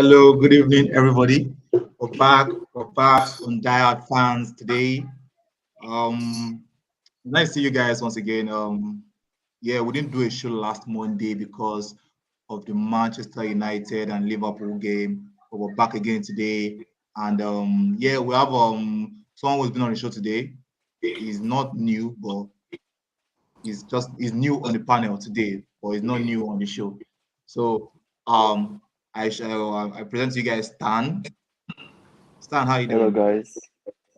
Hello, good evening, everybody. We're back on Diehard Fans today. Um, nice to see you guys once again. Yeah, we didn't do a show last Monday because of the Manchester United and Liverpool game, but we're back again today. And yeah, we have someone who's been on the show today. He's not new, but he's new on the panel today, but he's not new on the show. So um, I present to you guys Stan. Stan, how you Hello doing? guys,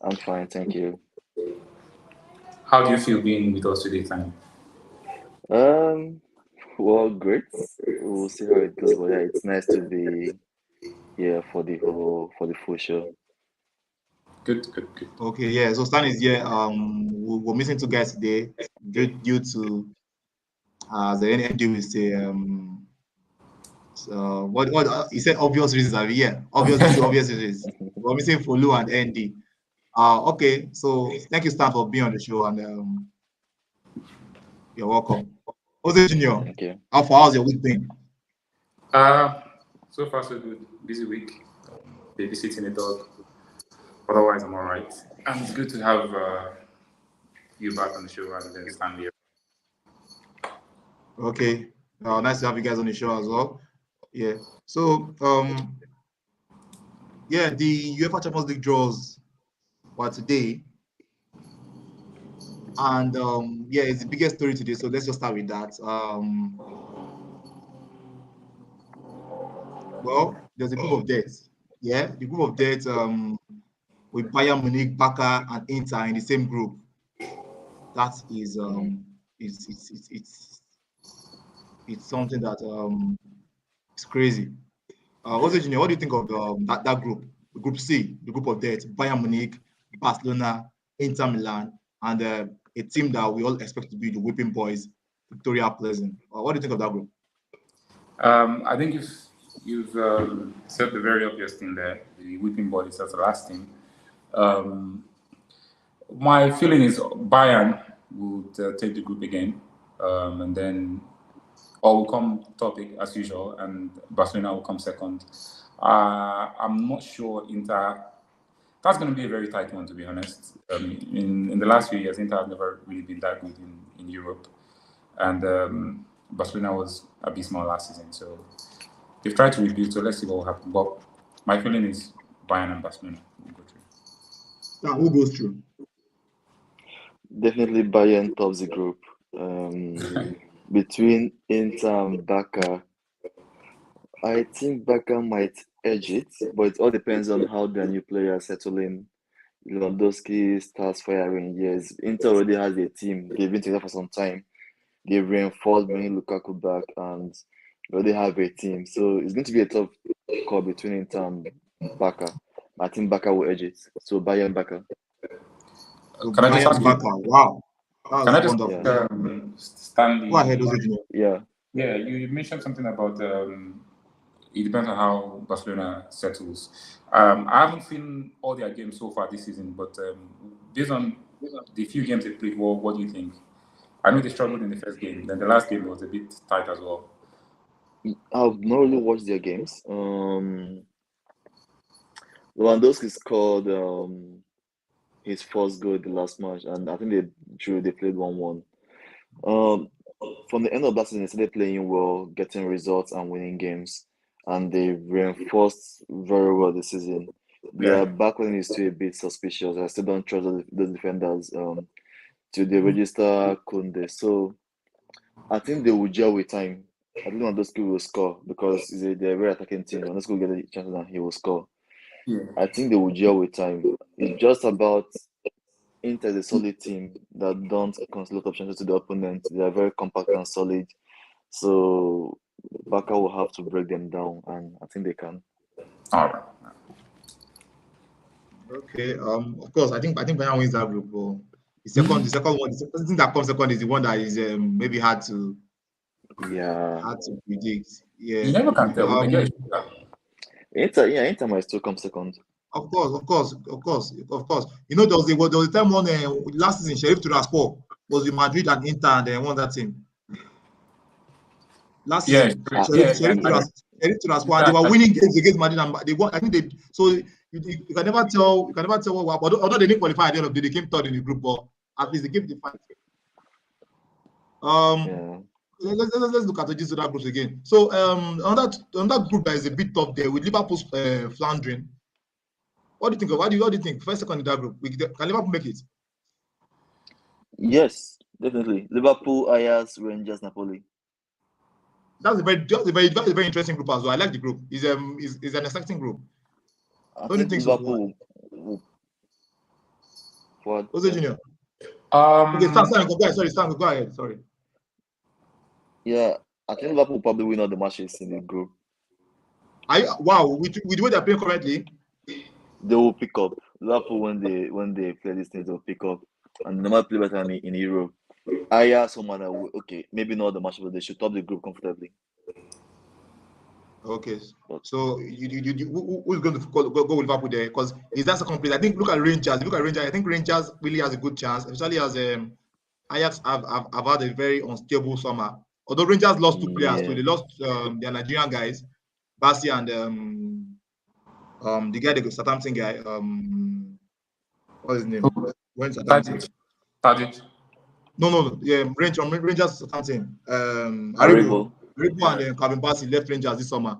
I'm fine, thank you. How do you feel being with us today, Tanya? Um, well, great. We'll see how it goes, but yeah, it's nice to be here for the full show. Good. Okay, yeah. So Stan is here. We're missing two guys today due to the ND will say what he said obvious reasons. I mean, yeah, obvious due to obvious reasons. We're missing Folu and ND. Okay. So thank you, Stan, for being on the show, and you're welcome. Jose Junior, Thank you. how's your week been? So far so good. Busy week. Babysitting a dog. Otherwise, I'm all right. And it's good to have you back on the show rather than Stanley. Okay. Nice to have you guys on the show as well. Yeah. So yeah, the UEFA Champions League draws were today. And yeah, it's the biggest story today. So let's just start with that. Well, there's a group of deaths. Yeah, the group of deaths with Bayern Munich, Barca, and Inter in the same group. That is it's something that is crazy. Also, Junior, what do you think of that group? The group C, the group of death, Bayern Munich, Barcelona, Inter Milan, and a team that we all expect to be the whipping boys, Victoria Pleasant. What do you think of that group? I think you've said the very obvious thing there. The whipping boy is the last thing. My feeling is Bayern would take the group again, and then all will come topic as usual, and Barcelona will come second. I'm not sure Inter. That's going to be a very tight one, to be honest. In the last few years, Inter have never really been that good in Europe, and Barcelona was abysmal last season. So they've tried to rebuild. So let's see what will happen. But my feeling is Bayern and Barcelona will go through. Now, who goes through? Definitely Bayern tops the group. Between Inter and Barca, I think Barca might edge it, but it all depends on how their new players settle in. Lewandowski starts firing. Yes, Inter already has a team. They've been together for some time. They've reinforced bringing Lukaku back and they already have a team. So it's going to be a tough call between Inter and Barca. I think Barca will edge it. So Bayern Barca. So Can I just Bayern ask you? Barca. Wow, Can that's I just wonderful. Yeah. Stanley? Go ahead, Jose Junior. Yeah. Yeah, you mentioned something about it depends on how Barcelona settles. I haven't seen all their games so far this season, but based on the few games they played, what do you think? I know they struggled in the first game. Then the last game was a bit tight as well. I've not really watched their games. Lewandowski scored his first goal in the last match, and I think they played 1-1. From the end of that season, they started playing well, getting results and winning games, and they reinforced very well this season. Their backline is still a bit suspicious. I still don't trust those defenders to the register Kunde. So I think they will gel with time. I think Lewandowski will score because they're a very attacking team. Lewandowski will get the chances and he will score. Yeah. I think they will gel with time. It's just about Inter is a solid team that don't concede a lot of chances to the opponent. They are very compact and solid. So Barca will have to break them down, and I think they can. All right. Okay. Of course, I think Bayern wins that group. The second one, the second thing that comes second is the one that is maybe hard to Yeah. predict. You Yeah. never can tell. We may get Um. Inter might still come second. Of course. You know, there was a time when last season Sheriff Tiraspol was with Madrid and Inter and they won that team. Last Yeah, season, Ah, yeah. Sheriff I know. They were winning games against Madrid, and they won. I think they. So you can never tell. You can never tell what. Although they didn't qualify at the end of the day, they came third in the group, but at least they gave the fight. Let's look at the gist of that group again. So on that group that is a bit tough there with Liverpool floundering. What do you think of? What do you think? First, second in that group, can Liverpool make it? Yes, definitely. Liverpool, Ajax, Rangers, Napoli. That's a very interesting group as well. I like the group. It's an exciting group. I think Liverpool will. What's it, Junior? Okay, Stan, go ahead. Sorry. Yeah, I think Liverpool will probably win all the matches in the group. With the way they're playing currently, they will pick up. Liverpool when they play these things, they'll pick up, and they might play better in Europe. Ajax, okay, maybe not the match, but they should top the group comfortably. Okay, so who's going to go with Liverpool there? Because is that second place? I think look at Rangers. I think Rangers really has a good chance, especially as Ajax have had a very unstable summer. Although Rangers lost 2 players, so they lost their Nigerian guys, Bassi and the guy, the Southampton guy. What's his name? When Southampton? Tadic. No. Yeah, Rangers Southampton. Aribo and Calvin Bassi left Rangers this summer.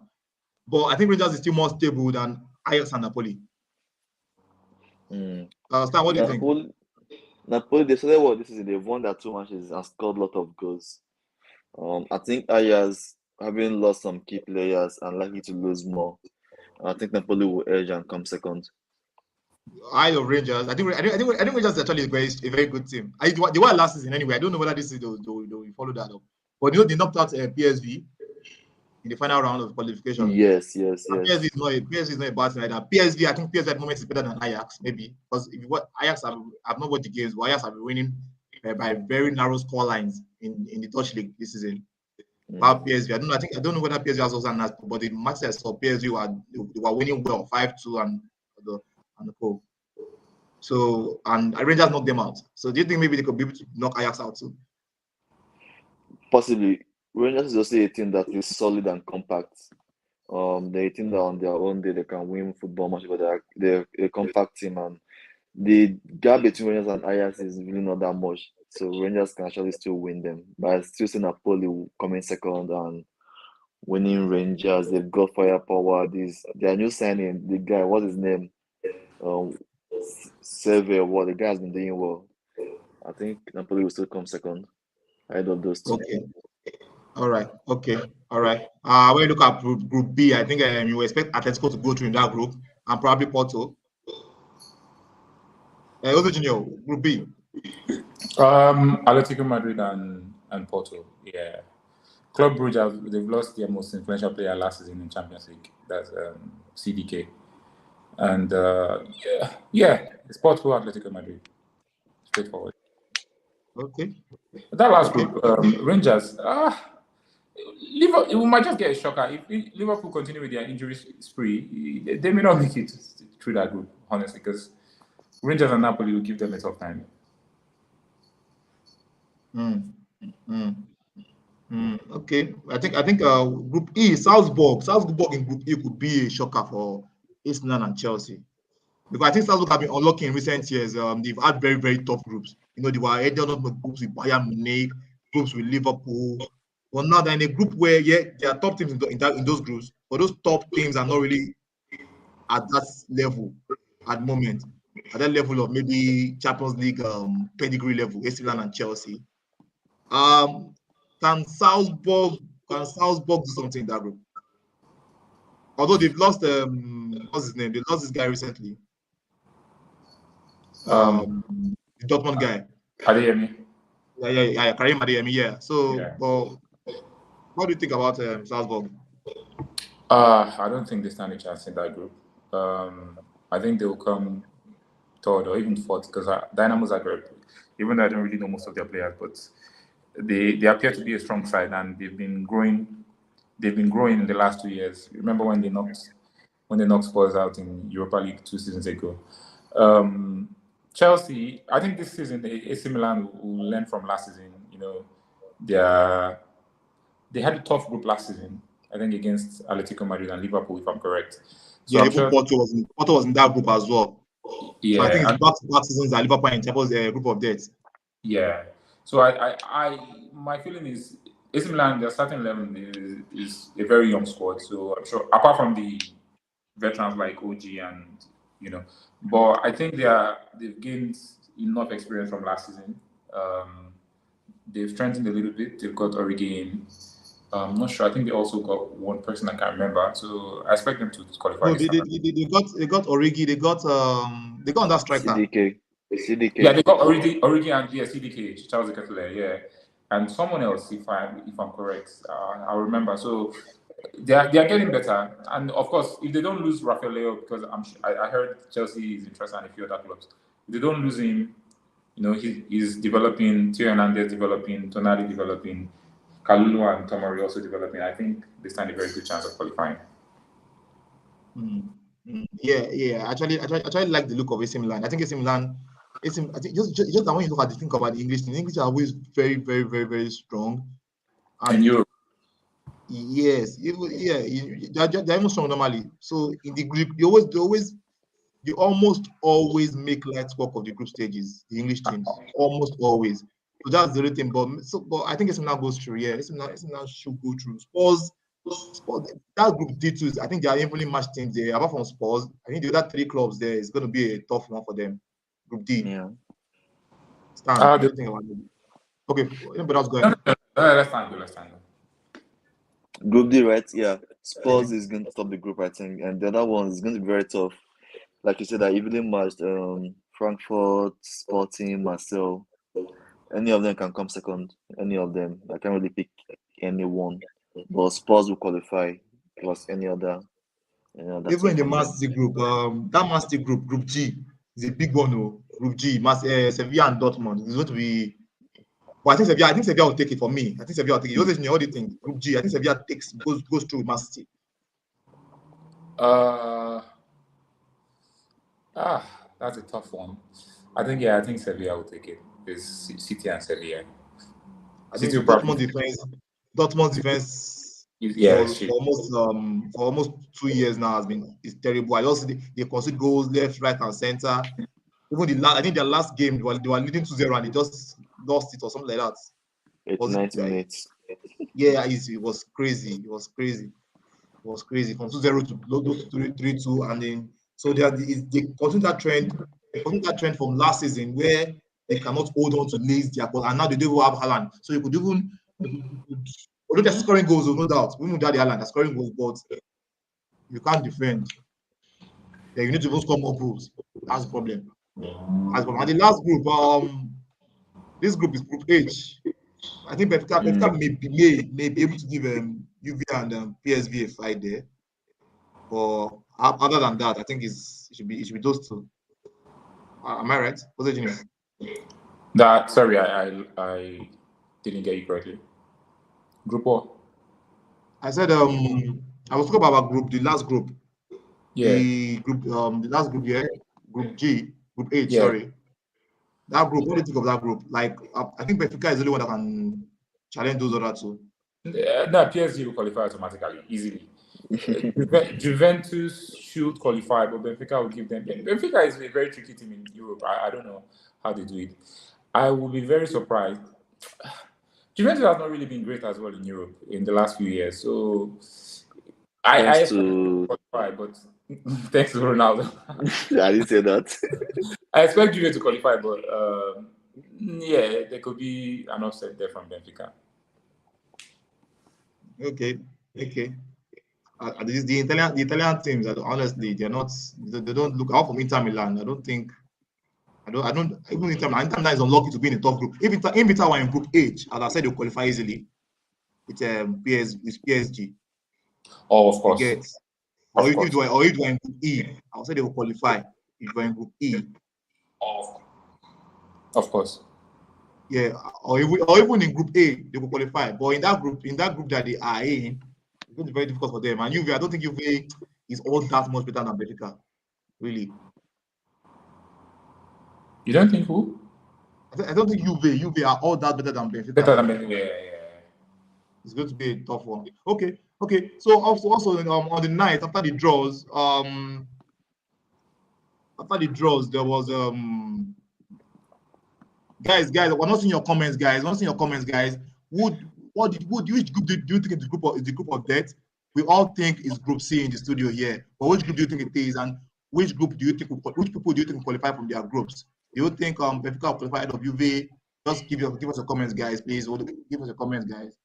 But I think Rangers is still more stable than Ajax and Napoli. Stan, what do you think? Napoli, they said what this is. They've won their 2 matches and scored a lot of goals. I think Ajax, having lost some key players and likely to lose more, I think Napoli will edge and come second. I love Rangers. I think Rangers is actually a very good team. They were last season anyway. I don't know whether this is they'll follow that up. But they knocked out PSV in the final round of qualification. Yes. PSV is not a bad thing like that. PSV, I think PSV at the moment is better than Ajax, maybe. Because Ajax have not watched the games, but Ajax have been winning by very narrow score lines in the Dutch league this season. About PSV, I don't know whether PSV has also announced, but the matches I saw, PSV were winning well, 5-2 and the goal. So and Rangers knocked them out. So do you think maybe they could be able to knock Ajax out too? Possibly. Rangers is also a team that is solid and compact. They're a team that on their own day they can win football matches, but they're a compact team, and the gap between Rangers and Ajax is really not that much. So Rangers can actually still win them. But I still see Napoli coming second and winning Rangers. They've got firepower. Their new signing, the guy, what's his name? Sevier, the guy has been doing well. I think Napoli will still come second ahead of those two. Okay. All right. When you look at Group B, I think you expect Atletico to go through in that group and probably Porto. Also, Junior, Group B. Atletico Madrid and Porto. Yeah. Club Brugge, they've lost their most influential player last season in Champions League. That's CDK. And it's Porto, Atletico Madrid. Straightforward. Okay. That last group, Rangers. We might just get a shocker if Liverpool continue with their injury spree. They may not make it through that group, honestly, because Rangers and Napoli will give them a tough time. Okay, I think Group E, Salzburg in Group E could be a shocker for AC Milan and Chelsea, because I think Salzburg have been unlucky in recent years. They've had very, very tough groups. They were either not groups with Bayern Munich, groups with Liverpool, but now they're in a group where there are top teams in those groups, but those top teams are not really at that level at the moment, at that level of maybe Champions League pedigree level, AC Milan and Chelsea. Can Salzburg do something in that group? Although they've lost what's his name? They lost this guy recently. The Dortmund guy. Adeyemi. Yeah, Karim Adeyemi. Yeah. So, well, what do you think about Salzburg? I don't think they stand a chance in that group. I think they will come third or even fourth, because Dynamo Zagreb, even though I don't really know most of their players, but they appear to be a strong side, and they've been growing in the last 2 years. Remember when they knocked Spurs out in Europa League 2 seasons ago. Chelsea, I think this season AC Milan will learn from last season. They had a tough group last season, I think against Atletico Madrid and Liverpool, if I'm correct. So Yeah, I'm even sure. Porto was in that group as well. So I think Yeah, it's back-to-back seasons that Liverpool in Champions group of death. yeah. So my feeling is AC Milan, their starting 11 is a very young squad. So I'm sure, apart from the veterans like OG and but I think they've gained enough experience from last season. They've strengthened a little bit. They've got Origi in. I'm not sure. I think they also got one person I can't remember. So I expect them to qualify No, this time. they got Origi, they got that striker. Yeah, CDK. they got Origi and CDK, Charles Kettle, yeah, and someone else if I'm correct. I'll remember. So they are getting better, and of course, if they don't lose Rafael Leo, because I heard Chelsea is interested in a few other clubs. If they don't lose him, he's developing. Theo Hernandez developing. Tonali developing. Kalulu and Tomori also developing. I think they stand a very good chance of qualifying. Yeah. Actually like the look of AC Milan. I think AC Milan, I think just that when you look at think about the English are always very, very, very, very strong. And And Europe. yes, they're even strong normally. So in the group, you almost always make light work of the group stages, the English teams, almost always. So that's the only thing. But I think AC Milan goes through. Yeah, AC Milan should go through. Spurs, that group D2 I think they are evenly matched teams there. Apart from Spurs, I think the other three clubs there is going to be a tough one for them. Group D. Yeah. Stan, what do you think about it? Okay, but that's going. Let's stand. Group D, right? Yeah. Spurs is going to top the group, I think, and the other one is going to be very tough. Like you said, I evenly matched Frankfurt, Sporting, Marseille. Any of them can come second. Any of them. I can't really pick anyone. But Spurs will qualify plus any other Even team in the from Man them. City group, that Man City group, Group G, is a big one. Oh. Group G, Sevilla and Dortmund is going to be. But I think Sevilla will take it for me. I think Sevilla will take it. What do you think? Group G, I think Sevilla goes through Man City. That's a tough one. I think Sevilla will take it. It's City and Sevilla. I City think will probably Dortmund's defense for almost 2 years now is terrible. I also they concede goals left, right, and center. Even I think their last game they were leading 2-0 and they just lost it or something like that. 89 minutes. Yeah, it was crazy. It was crazy from 2-0 to 3-2, and then so they continue that trend. They continue that trend from last season where they cannot hold on to leads their goal, and now they don't have Haaland. So you could although they're scoring goals, no doubt. We know that Haaland are scoring goals, but you can't defend. Yeah, you need to even score more goals. That's the problem. And the last group, this group is Group H. I think Benfica may be able to give UV and PSV a fight there. But other than that, I think it should be those two. Am I right? What's it, Junior? Sorry, I didn't get you correctly. Group what? I said I was talking about our group, the last group. Yeah. The last group here, Group G, Group H, Yeah. sorry. That group, what do you think of that group? Like, I think Benfica is the only one that can challenge those other two. No, PSG will qualify automatically, easily. Juventus should qualify, but Benfica will give them. Benfica is a very tricky team in Europe. I don't know how they do it. I will be very surprised. Juventus has not really been great as well in Europe in the last few years. So I expect them to qualify, but thanks to Ronaldo. I didn't say that. I expect Juve to qualify, but yeah, there could be an upset there from Benfica. Okay. The Italian teams, honestly, they don't look out from Inter Milan. I don't even Inter Milan is unlucky to be in a tough group. If Inter were in Group H, as I said, they'll qualify easily with PSG. Oh, of course. Or if they were in Group E, I would say they will qualify if they were in Group E. Of course. Yeah, or even in Group A, they will qualify. But in that group that they are in, it's going to be very difficult for them. And Juve, I don't think Juve is all that much better than Benfica, really. You don't think who? I don't think Juve are all that better than Benfica. Better than Benfica, yeah. It's going to be a tough one. Okay. So also on the night after the draws, there was guys, we're not seeing your comments, guys. We're not seeing your comments, guys. Which group do you think is the group of death? We all think is Group C in the studio here, but which group do you think it is, and which group do you think which people do you think will qualify from their groups? Do you think Benfica will qualify ahead of Juve? Just give us your comments, guys, please. Give us your comments, guys.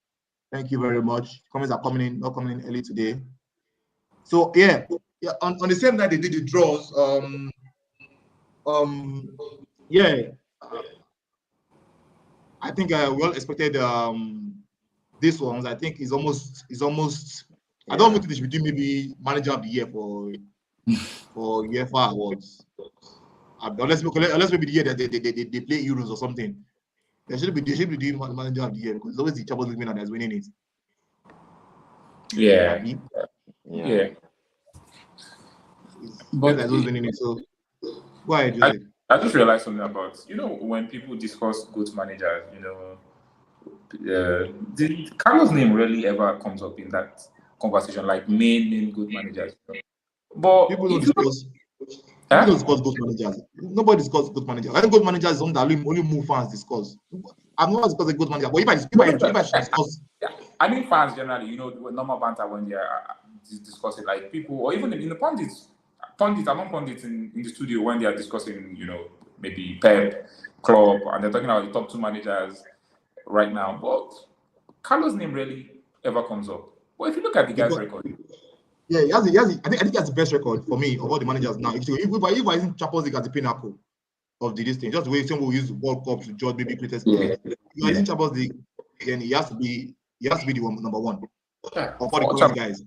Thank you very much. Comments are coming in, not coming in early today. So yeah, on the same night they did the draws. Yeah, I think we all expected this ones. I think is almost. I don't think they should do maybe manager of the year for UEFA awards. Unless maybe the year that they play Euros or something. They should be doing manager of the year because it's always the Champions League winner that's winning it. Yeah. But that's who's winning it. So go ahead, Jose. I just realized something about, when people discuss GOAT managers, Carlos' name rarely ever comes up in that conversation, like main GOAT managers. But people don't discuss GOAT managers. Nobody discuss GOAT managers. I think GOAT managers is something that only more fans discuss. I'm not discussing GOAT manager, but if I should discuss. I mean, fans generally, normal banter when they are discussing, like people, or even in the pundits among pundits in the studio when they are discussing, maybe Pep, Klopp, and they're talking about the top two managers right now. But Carlos' name rarely ever comes up. But if you look at the guy's record, yeah, he has. I think he has the best record for me of all the managers now. If I isn't Champions League as the pinnacle of this thing, just the way some will use World Cup to judge maybe greatest players. If I isn't Champions League, then he has to be the number one of all the current guys.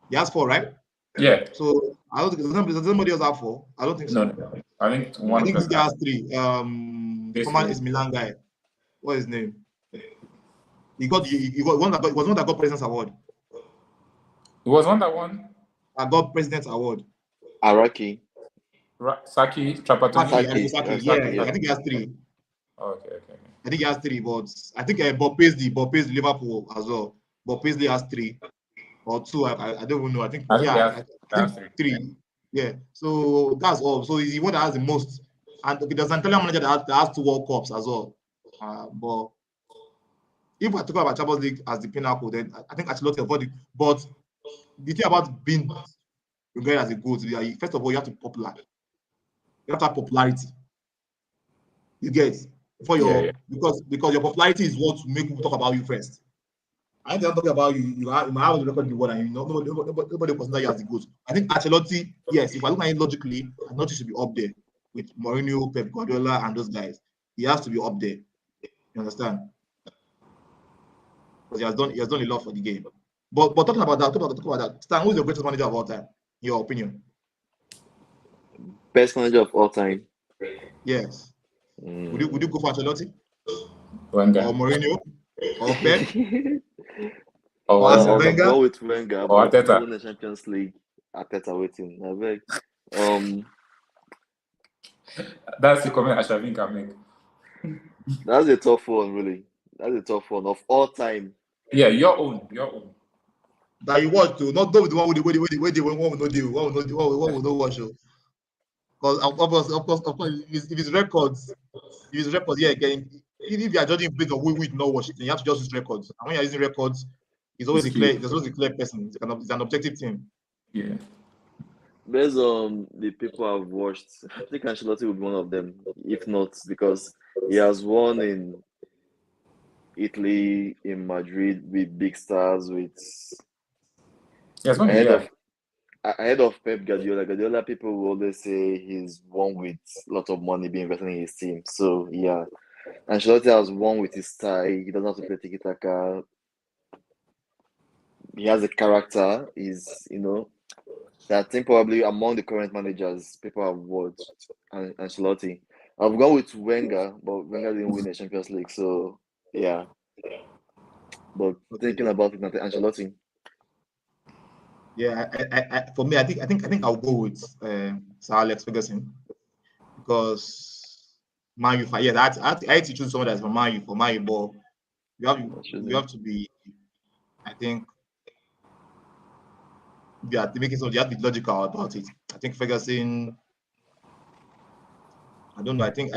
He has 4, right? Yeah. So I don't think does somebody else have 4? I don't think so. No. I think one. I think this guy has 3. The former is Milan guy. What is his name? He got one that got President's Award. It was one that won. I got President's Award. Araki. Saki, Trapattoni. Saki. Yeah, I think he has 3. Okay. I think he has 3, but I think Bob Paisley Liverpool as well. Bob Paisley has 3 or 2. I don't even know. I think he has 3. Yeah. So that's all. So he's the one that has the most. And there's an Italian manager that has 2 World Cups as well. But if I talk about Champions League as the pinnacle, then I think Ancelotti avoided. But the thing about being regarded as a GOAT, first of all, you have to be popular. You have to have popularity. You get because your popularity is what make people talk about you first. I think I'm talking about you. You might have the record in the world, and nobody consider you as the GOAT. I think Ancelotti, yes, if I look at it logically, Ancelotti should be up there with Mourinho, Pep Guardiola, and those guys. He has to be up there. You understand? Because he has done a lot for the game. But talking about that, Stan, who's the greatest manager of all time? In your opinion? Best manager of all time. Yes. Would you go for Ancelotti? Wenger. Or Mourinho? Or Pep? Or Wenger? Go with Wenger. Or Arteta. Win the Champions League. Arteta waiting. I beg. That's the comment Ashavin can make. That's a tough one, really. That's a tough one of all time. Yeah, your own. That you watch too, not the one with the one will not watch. Because of course, if it's records, yeah, again, if you are judging based on who not watch it, then you have to just use records. And when you're using records, there's always a clear person. It's an objective team. Yeah. Based on the people I've watched, I think Ancelotti would be one of them, if not, because he has won in Italy, in Madrid, with big stars, with ahead of Pep Guardiola. Guardiola, people will always say he's won with a lot of money being invested in his team. So yeah, Ancelotti has won with his style. He doesn't have to play tiki-taka. He has a character. I think probably among the current managers, people have watched Ancelotti. I've gone with Wenger, but Wenger didn't win the Champions League. So yeah. But thinking about it, Ancelotti. Yeah, for me, I think I'll go with Sir Alex Ferguson because Man U. Yeah, I had to choose someone that's for Man U, but You have to be. I think you have to make it so you have to be logical about it. I think Ferguson. I don't know. I think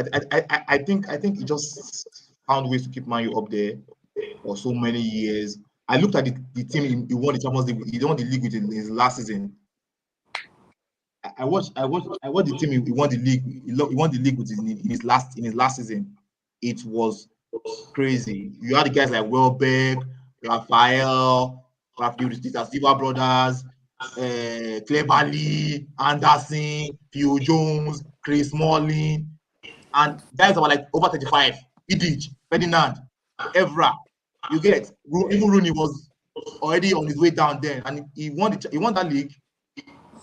he just found ways to keep Man U up there for so many years. I looked at the team he won the Champions League. He won the league with in his last season. I watched the team he won the league. He won the league with in his last season. It was crazy. You had the guys like Welbeck, Raphael, the Silva brothers, Cleverly, Anderson, Phil Jones, Chris Smalling, and guys that were like over 35. Idich, Ferdinand, Evra. You get even Rooney was already on his way down there, and he won that league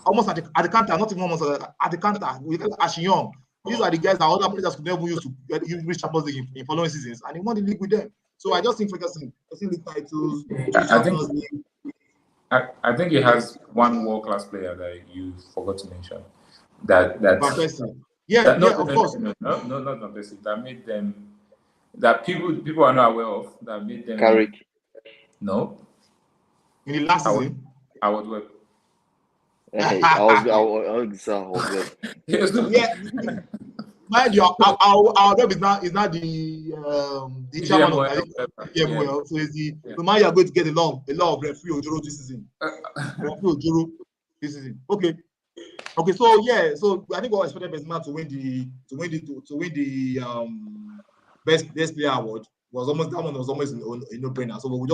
almost at the counter, not even almost at the counter. Ashiyong. These are the guys that other players could never use to reach Champions League in following seasons, and he won the league with them. So I just think Ferguson, league titles, Champions League. I think he has one world-class player that you forgot to mention. That Van Persie. Of course. No, not Van Persie. That made them. That people are not aware of. That made them. Carrick. No. In the last season. Howard Webb. Hey, I was good. Yeah. Mind you, our web is not the chairman of PMOL. So it's the man you are going to get a lot of referee Ojoro this season. Okay. So yeah, so I think we expected Benzema to win the best player award. That one was almost a no-brainer. So we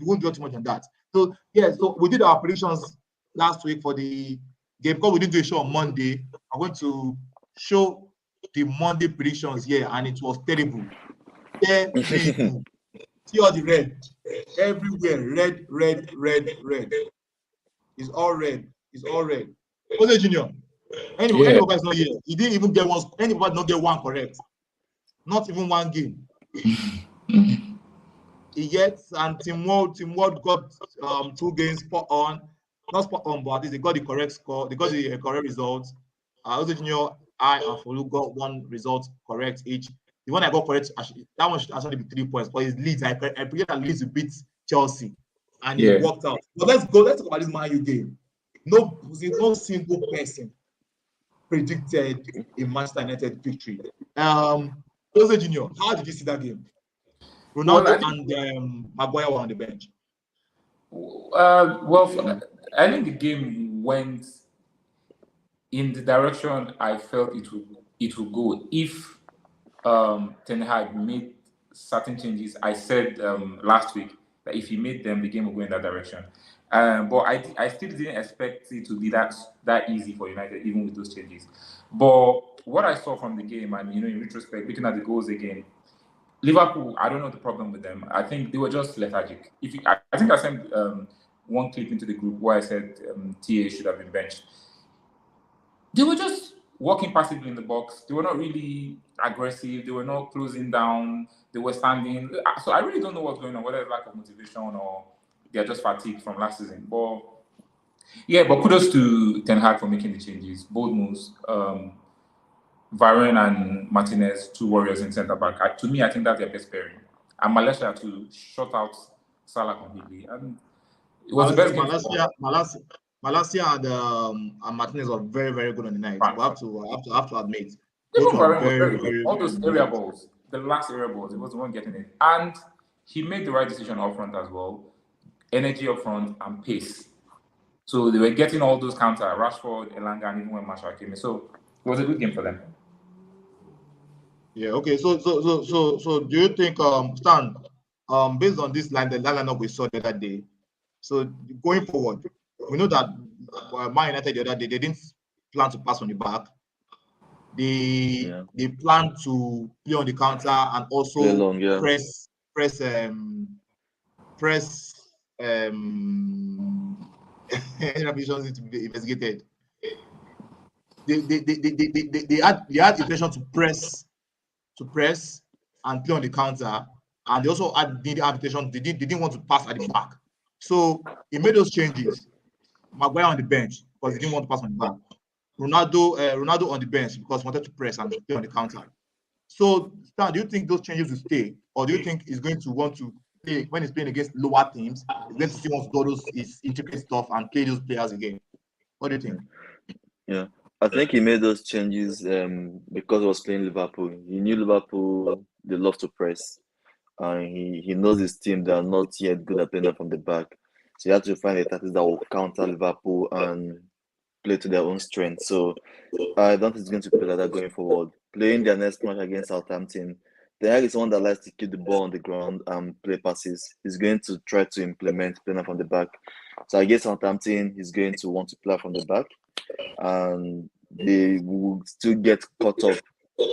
won't do too much on that. So yeah, so we did our predictions last week for the game because we didn't do a show on Monday. I'm going to show the Monday predictions here, and it was terrible. Terrible. See all the red everywhere. Red. It's all red. Jose Junior. Anybody is not here. He didn't even get one. Anybody not get one correct. Not even one game. He gets, and Team World got 2 games not spot on, but at least they got the correct score. They got the correct results. Jose Junior, I and Folu got 1 result correct each. The one I got correct, that one should actually be 3 points. But his Leeds, I predict that Leeds will beat Chelsea, and he worked out. But let's talk about this Man U game. No single person predicted a Manchester United victory. Jose Junior, how did you see that game? Ronaldo and Maguire were on the bench. I think the game went in the direction I felt it would go if Ten Hag made certain changes. I said last week that if he made them, the game would go in that direction. But I still didn't expect it to be that easy for United, even with those changes. But what I saw from the game, and in retrospect, looking at the goals again, Liverpool, I don't know the problem with them. I think they were just lethargic. I think I sent one clip into the group where I said TA should have been benched. They were just walking passively in the box. They were not really aggressive. They were not closing down. They were standing. So I really don't know what's going on, whether it's lack of motivation or they're just fatigued from last season. But kudos to Ten Hag for making the changes. Bold moves. Varane and Martinez, 2 warriors in centre back. To me, I think that's their best pairing. And Malaysia to shut out Salah completely. And it was the best game. Malaysia and Martinez were very, very good on the night. We have to admit. All those area balls, the last area balls, it was the one getting it. And he made the right decision up front as well. Energy up front and pace. So they were getting all those counter, Rashford, Elanga, and even when Marshall came in. So it was a good game for them. Yeah, okay. So do you think, Stan, based on this lineup we saw the other day, so going forward, we know that Man United the other day, they didn't plan to pass on the back. They plan to play on the counter and also press ambitions to be investigated. They had intention to press and play on the counter, and they also had the invitation. They didn't want to pass at the back, so he made those changes. Maguire on the bench because he didn't want to pass on the back. Ronaldo on the bench because he wanted to press and play on the counter. So, Stan, do you think those changes will stay, or do you think he's going to want to he's playing against lower teams, he's going to see all those his intricate stuff and play those players again. What do you think? Yeah, I think he made those changes because he was playing Liverpool. He knew Liverpool, they love to press, and he knows his team they are not yet good at playing from the back. So you have to find a tactics that will counter Liverpool and play to their own strength. So I don't think it's going to play like that going forward. Playing their next match against Southampton, the Hag is one that likes to keep the ball on the ground and play passes. He's going to try to implement playing from the back. So against Southampton, he's going to want to play from the back, and they will still get caught up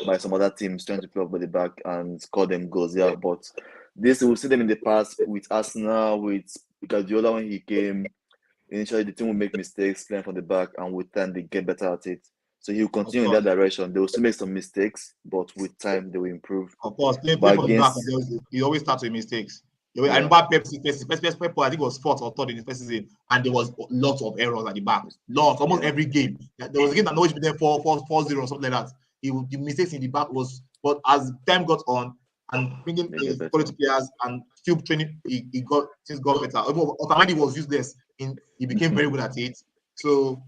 by some other teams trying to play up by the back and score them goals. Yeah, but this we've seen them in the past with Arsenal, with Guardiola when he came. Initially, the team will make mistakes playing from the back, and with time, they get better at it. So he'll continue in that direction. They will still make some mistakes, but with time, they will improve. Of course, playing But from the back, against, he always starts with mistakes. I yeah, remember Pep, I think it was fourth or third in the first season, and there was lots of errors at the back. Lots, almost yeah, every game. There was a game that Norwich beat them 4-0 or something like that. The mistakes in the back was, but as time got on and bringing they get better. quality players and still training, things got better. Otamendi was useless. He became very good at it. So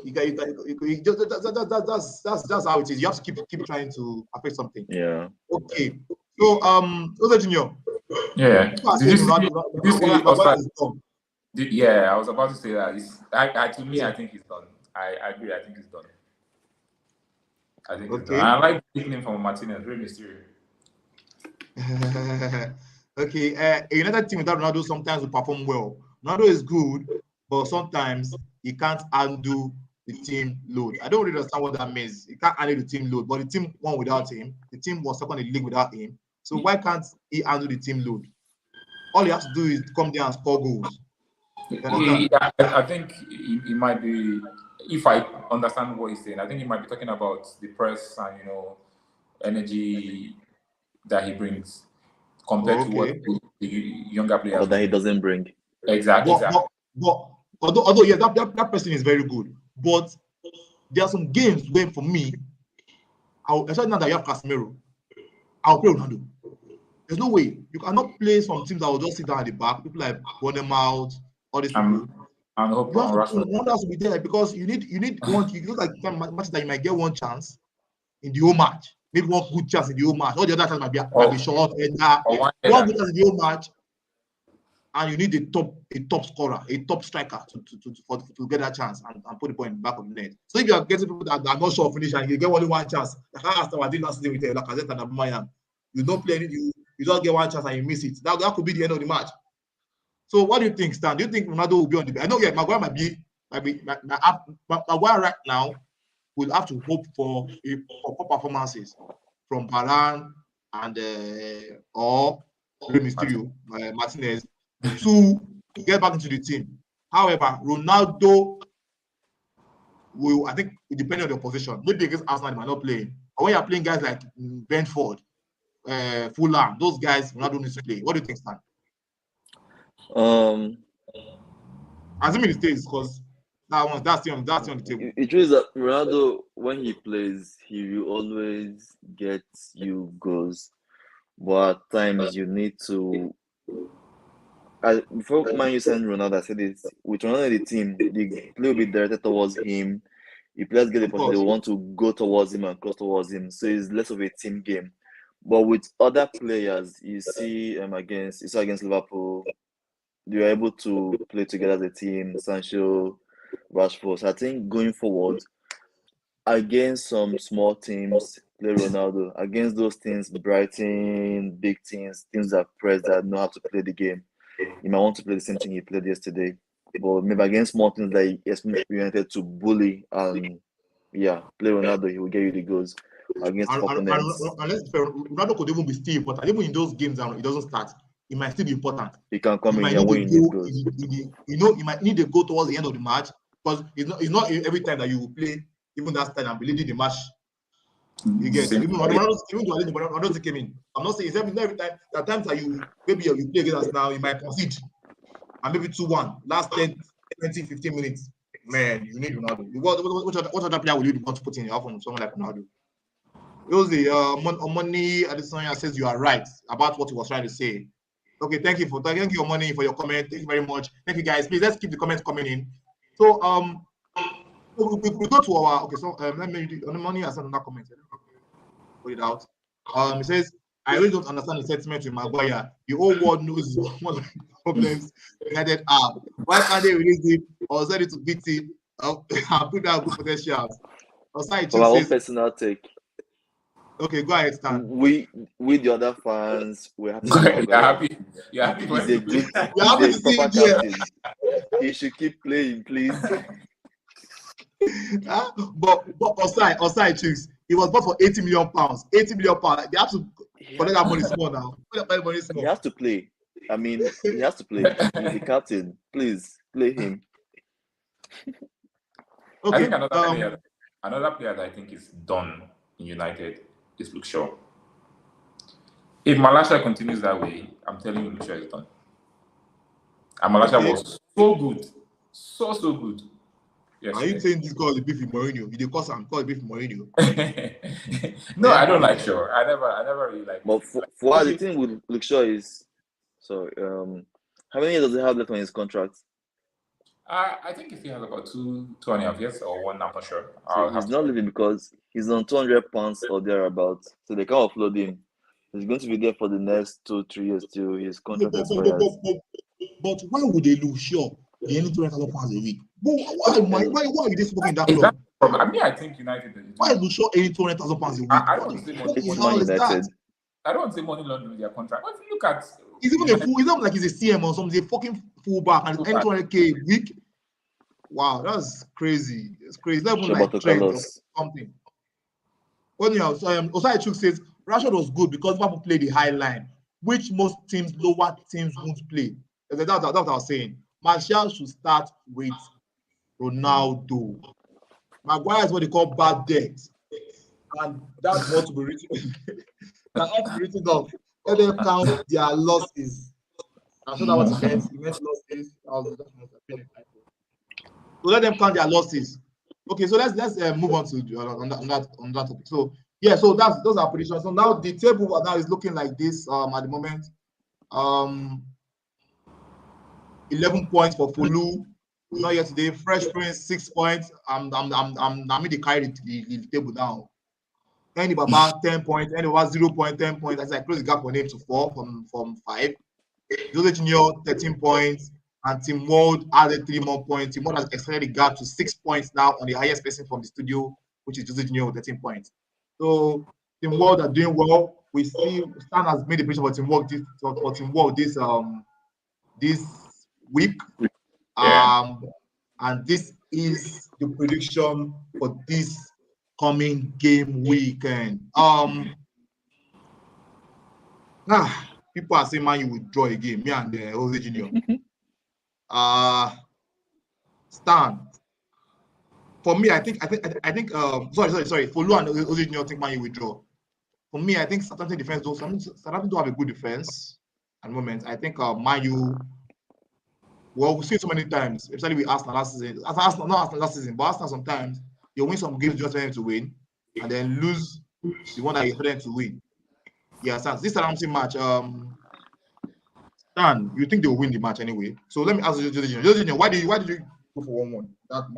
that's how it is. You have to keep trying to affect something. Yeah. Okay. So Jose Junior. Yeah. People are Did you saying see Maguire Oscar? is done. Yeah, I was about to say that. To me, I think he's done. I agree. I think he's done. I think he's done. Okay. I like the nickname from Martinez. Very mysterious. Okay. A United team without Ronaldo sometimes will perform well. Ronaldo is good, but sometimes he can't handle the team load. I don't really understand what that means. He can't handle the team load, but the team won without him. The team was second in the league without him. So why can't he handle the team load? All he has to do is come there and score goals. I think he might be, if I understand what he's saying, I think he might be talking about the press and energy that he brings compared to what the younger players. Or that he doesn't bring. Exactly. But although yeah, that person is very good, but there are some games where for me, especially now that you have Casemiro, I'll play Ronaldo. There's no way you cannot play some teams that will just sit down at the back. People like Bournemouth, all these people. And hope Ronaldo has to be there because you need one. You look like matches that you might get one chance in the whole match, maybe one good chance in the whole match. All the other chance might be short, one good chance in the whole match, and you need a top scorer, a top striker to get that chance and put the ball in the back of the net. So if you are getting people that are not sure of finish and you get only one chance, like I did last season with Lacazette and Aubameyang, you don't play anything. You just get one chance and you miss it. That could be the end of the match. So what do you think, Stan? Do you think Ronaldo will be on the bench? I know, yeah, Maguire Maguire right now will have to hope for performances from Varane and or Mysterio, Martinez to get back into the team. However, Ronaldo will, I think, depending on the position. Maybe against Arsenal, they might not play. But when you're playing guys like Brentford, Fulham, those guys, Ronaldo needs to play. What do you think, Stan? Assuming it stays, because that's the on the table. It is that Ronaldo, when he plays, he will always get you goals. But at times you need to. Before Man Utd signed Ronaldo, I said this: with Ronaldo in the team, the play will be directed towards him. If players get the opportunity, they want to go towards him and cross towards him. So it's less of a team game. But with other players, you see against Liverpool, they were able to play together as a team. Sancho, Rashford. So I think going forward, against some small teams, play Ronaldo. Against those teams, Brighton, big teams that press, that know how to play the game, you might want to play the same thing he played yesterday. But maybe against small teams like United to bully and play Ronaldo, he will get you the goals. Against opponents, unless Ronaldo could even be still important, even in those games that it doesn't start, it might still be important. He can come in here when you need goals. You might need to go towards the end of the match because it's not every time that you will play even that style and be leading the match. You get even Ronaldo came in. I'm not saying it's every time. There are times that you play against us now, you might concede and maybe 2-1 last 10, 20, 15 minutes. Man, you need Ronaldo. What other player will you want to put in your from someone like Ronaldo? Jose, Omoni Adesanya says you are right about what he was trying to say. Okay, thank you your money for your comment. Thank you very much. Thank you guys. Please let's keep the comments coming in. So we go to our let me do on the money has another comment. Put it out. It says, I really don't understand the sentiment with Maguire. The whole world knows one of the problems United have. Why can't they release him or send it to BT and put out good potentials? Osai From our own says, personal take, okay, go ahead, Stan. we the other fans, we're happy You're for Maguire. happy. You're happy for He's him a to play. good, We're happy to he's a see proper him here. captain. He should keep playing, please. But Osai Chicks, he was bought for 80 million pounds. 80 million pounds. They have to collect that money small now. Money He small. has to play. I mean, he has to play. He's the captain. Please play him. I Okay. think another player that I think is done in United is Luke Shaw. If Malaysia continues that way, I'm telling you, Luke Shaw is done. And Malaysia was so good, so good. Yes. Are you saying this guy is beef with Mourinho? You call him beef with Mourinho? No, I don't like Shaw. I never really like. But for the thing with Luke Shaw is, so how many years does he have left on his contract? I think if he has about 2.5 years or one, I'm not sure. So he's not leaving because he's on £200 or thereabouts. So they can't offload him. He's going to be there for the next 2-3 years till his contract expires. But why would they lose Shaw? They only £200 a week. Why are you smoking that club? I mean, I think United. Why is Shaw earning £200,000 a week? I don't say money. It's Man United. I don't say money laundering with their contract. But if you look at, he's even a fool. He's not like he's a CM or something. He's a fucking fullback and he's earning $200K a week. Wow, that's crazy. It's crazy. It's not even like Trent or something. Well, anyhow, so Osai Chuk says Rashford was good because Liverpool played the high line, which most lower teams won't play. That's what I was saying. Martial should start with Ronaldo. Maguire is what they call bad debt, and that's what to be written. That ought to be written off. Let them count their losses. I'm sure that was he meant. He meant losses. So let them count their losses. Okay, so let's move on to on that topic. So yeah, so those are predictions. So now the table now is looking like this at the moment. 11 points for Fulu. Not yet today. Fresh Prince 6 points. I'm the carry the table down. Any Baba 10 points. Any Baba 0 point 10 points. As I close the gap for him to 4 from 5. Jose Junior 13 points. And Tim Ward added 3 more points. Tim Ward has extended the gap to 6 points now on the highest person from the studio, which is Jose Junior with 13 points. So Tim Ward are doing well. We see Stan has made a prediction for Tim Ward this week. Yeah. And this is the prediction for this coming game weekend. People are saying Man you will draw a game. Me and Jose Junior. Stan. For me, I think. Sorry. For Lu and Jose Junior, I think Man you will draw. For me, I think Southampton defense Southampton don't have a good defense at the moment. I think Man U. Well, we've seen so many times, especially with Arsenal last season. Not Arsenal last season, but Arsenal sometimes you win some games just for them to win, and then lose the one that you expect them to win. Yeah, so this Southampton match, Stan, you think they will win the match anyway? So let me ask you, Jose, why did you go for 1-1? That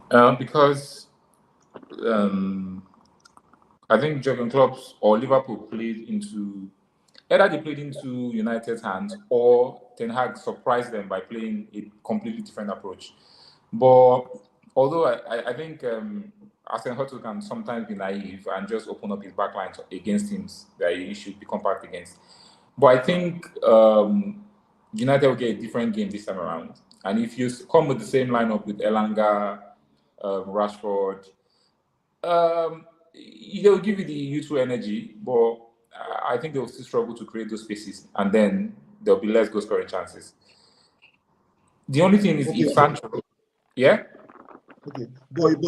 match. Because I think Jurgen Klopp or Liverpool played into. Either they played into United's hands or Ten Hag surprised them by playing a completely different approach. But although I think Arsene Hutto can sometimes be naive and just open up his backline against teams that he should be compact against. But I think United will get a different game this time around. And if you come with the same lineup with Elanga, Rashford, they'll give you the youthful energy, but I think they'll still struggle to create those spaces, and then there'll be less goal scoring chances. The only thing is if Sancho, yeah. Okay, but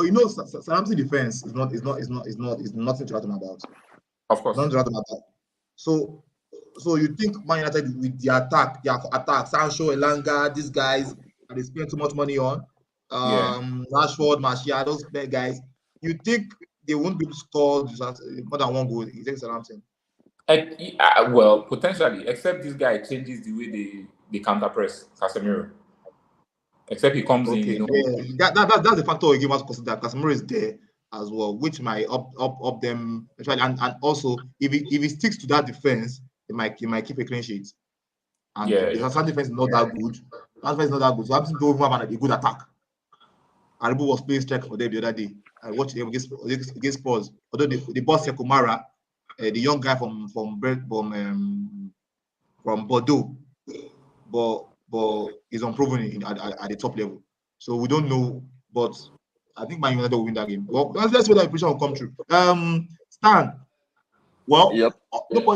Southampton defense is nothing to write about. Of course, nothing to write about. So you think Man United with their attack, Sancho, Elanga, these guys, and they spend too much money on, Rashford, Martial, those guys, you think they won't be able to score more than 1 goal against Southampton? Well, potentially, except this guy changes the way they counter press Casemiro. Except he comes in, Okay, that's the factor we give us consider. Casemiro is there as well, which might up them actually, and also if he sticks to that defense, he might keep a clean sheet. And the Arsenal defense is not that good. That defense is not that good. So Hampton don't have a good attack. Aribo was playing strike for them the other day. I watched him against Spurs. Although the boss Sekumara, the young guy from Bordeaux, but he's unproven at the top level. So we don't know, but I think Man United will win that game. Well, let's see whether the pressure will come true. Stan, well, Yep.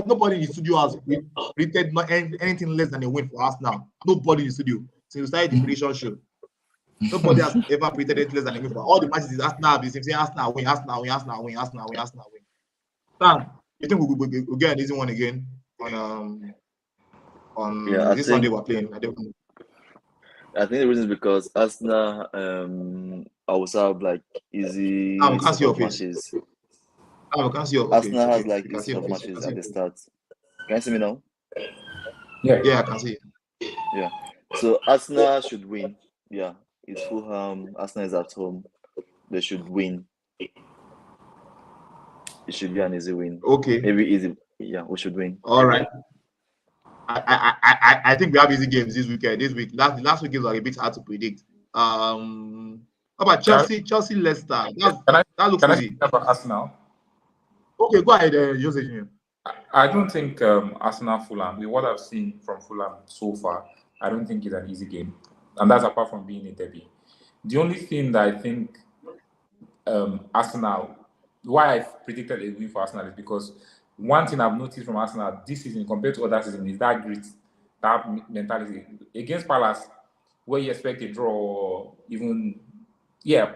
nobody in the studio has rated anything less than a win for us now. Nobody in the studio since we started the prediction show. Nobody has ever predicted anything less than a win for all the matches. Is Arsenal be saying Arsenal win, Arsenal win, Arsenal win, Arsenal win, Arsenal win. Stan, you think we'll get an easy one again on this Sunday we're playing? I don't know. I think the reason is because Arsenal also have like easy we can't see your matches. We can't see your Arsenal has like easy matches at the start. Can you see me now? Yeah, I can see it. Yeah. So Arsenal should win. Yeah. It's Fulham. Arsenal is at home. They should win. It should be an easy win. Okay. Maybe easy. Yeah, we should win. All right. I think we have easy games this weekend. This week, last week games are a bit hard to predict. How about Chelsea? Chelsea, Leicester. That looks easy. Can I about Arsenal? Okay, go ahead, Jose. I don't think Arsenal Fulham, with what I've seen from Fulham so far, I don't think it's an easy game. And that's apart from being a derby. The only thing that I think Arsenal, why I've predicted a win for Arsenal is because one thing I've noticed from Arsenal this season compared to other seasons is that grit, that mentality. Against Palace, where you expect a draw or even,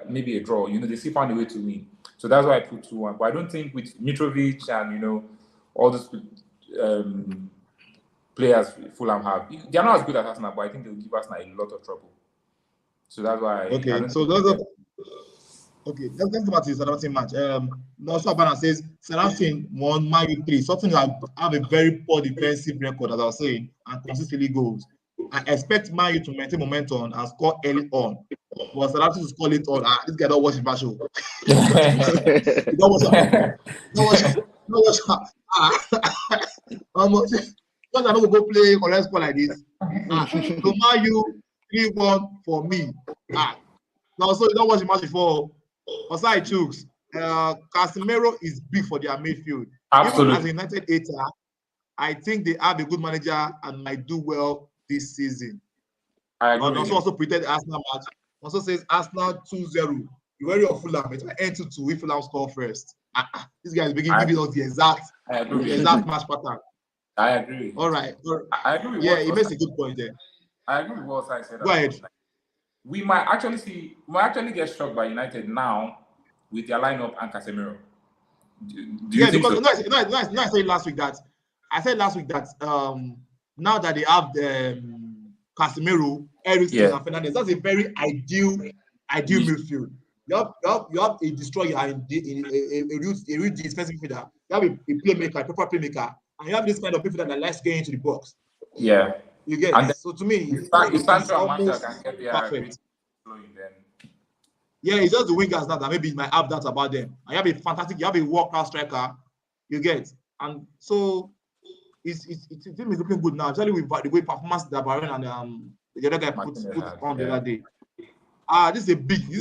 maybe a draw, they still found a way to win. So that's why I put 2-1. But I don't think with Mitrovic and, all those players Fulham have, they're not as good as Arsenal, but I think they'll give Arsenal a lot of trouble. So that's why. Okay, so let's go back to the Southampton match. Also, Abana says Southampton won Man Utd 3. Something that have a very poor defensive record, as I was saying, and consistently goals. I expect Man Utd to maintain momentum and score early on. But Southampton to score late on. This guy don't watch his match show. Don't watch. Because I'm not going to go play correct score like this. So Man U 3-1 for me. Now, so you don't watch the match before. Aside Chooks, Casemiro is big for their midfield. Absolutely. Even as a United hater, I think they have a good manager and might do well this season. I agree. And also pretend Arsenal match. Also says Arsenal 2-0. You worry of Fulham. It will end 2-2 if Fulham score first. This guy is giving us the exact match pattern. I agree. All right. I agree with he makes a good point there. I agree with what I said. Go ahead. We might actually get shocked by United now with their lineup and Casemiro. Do you think because so? I said last week that now that they have Casemiro, Eriksen, and Fernandes, that's a very ideal midfield. You have a destroyer and a real defensive midfielder. You have a playmaker, a proper playmaker, and you have this kind of midfielder that likes getting into the box. Yeah. You get and so to me, it's almost perfect. Yeah, it's just the wingers now that maybe might have that about them. And you have a workout striker, you get, and so it's team is looking good now, especially with the way performance that Baron and the other guy put on the other day. This is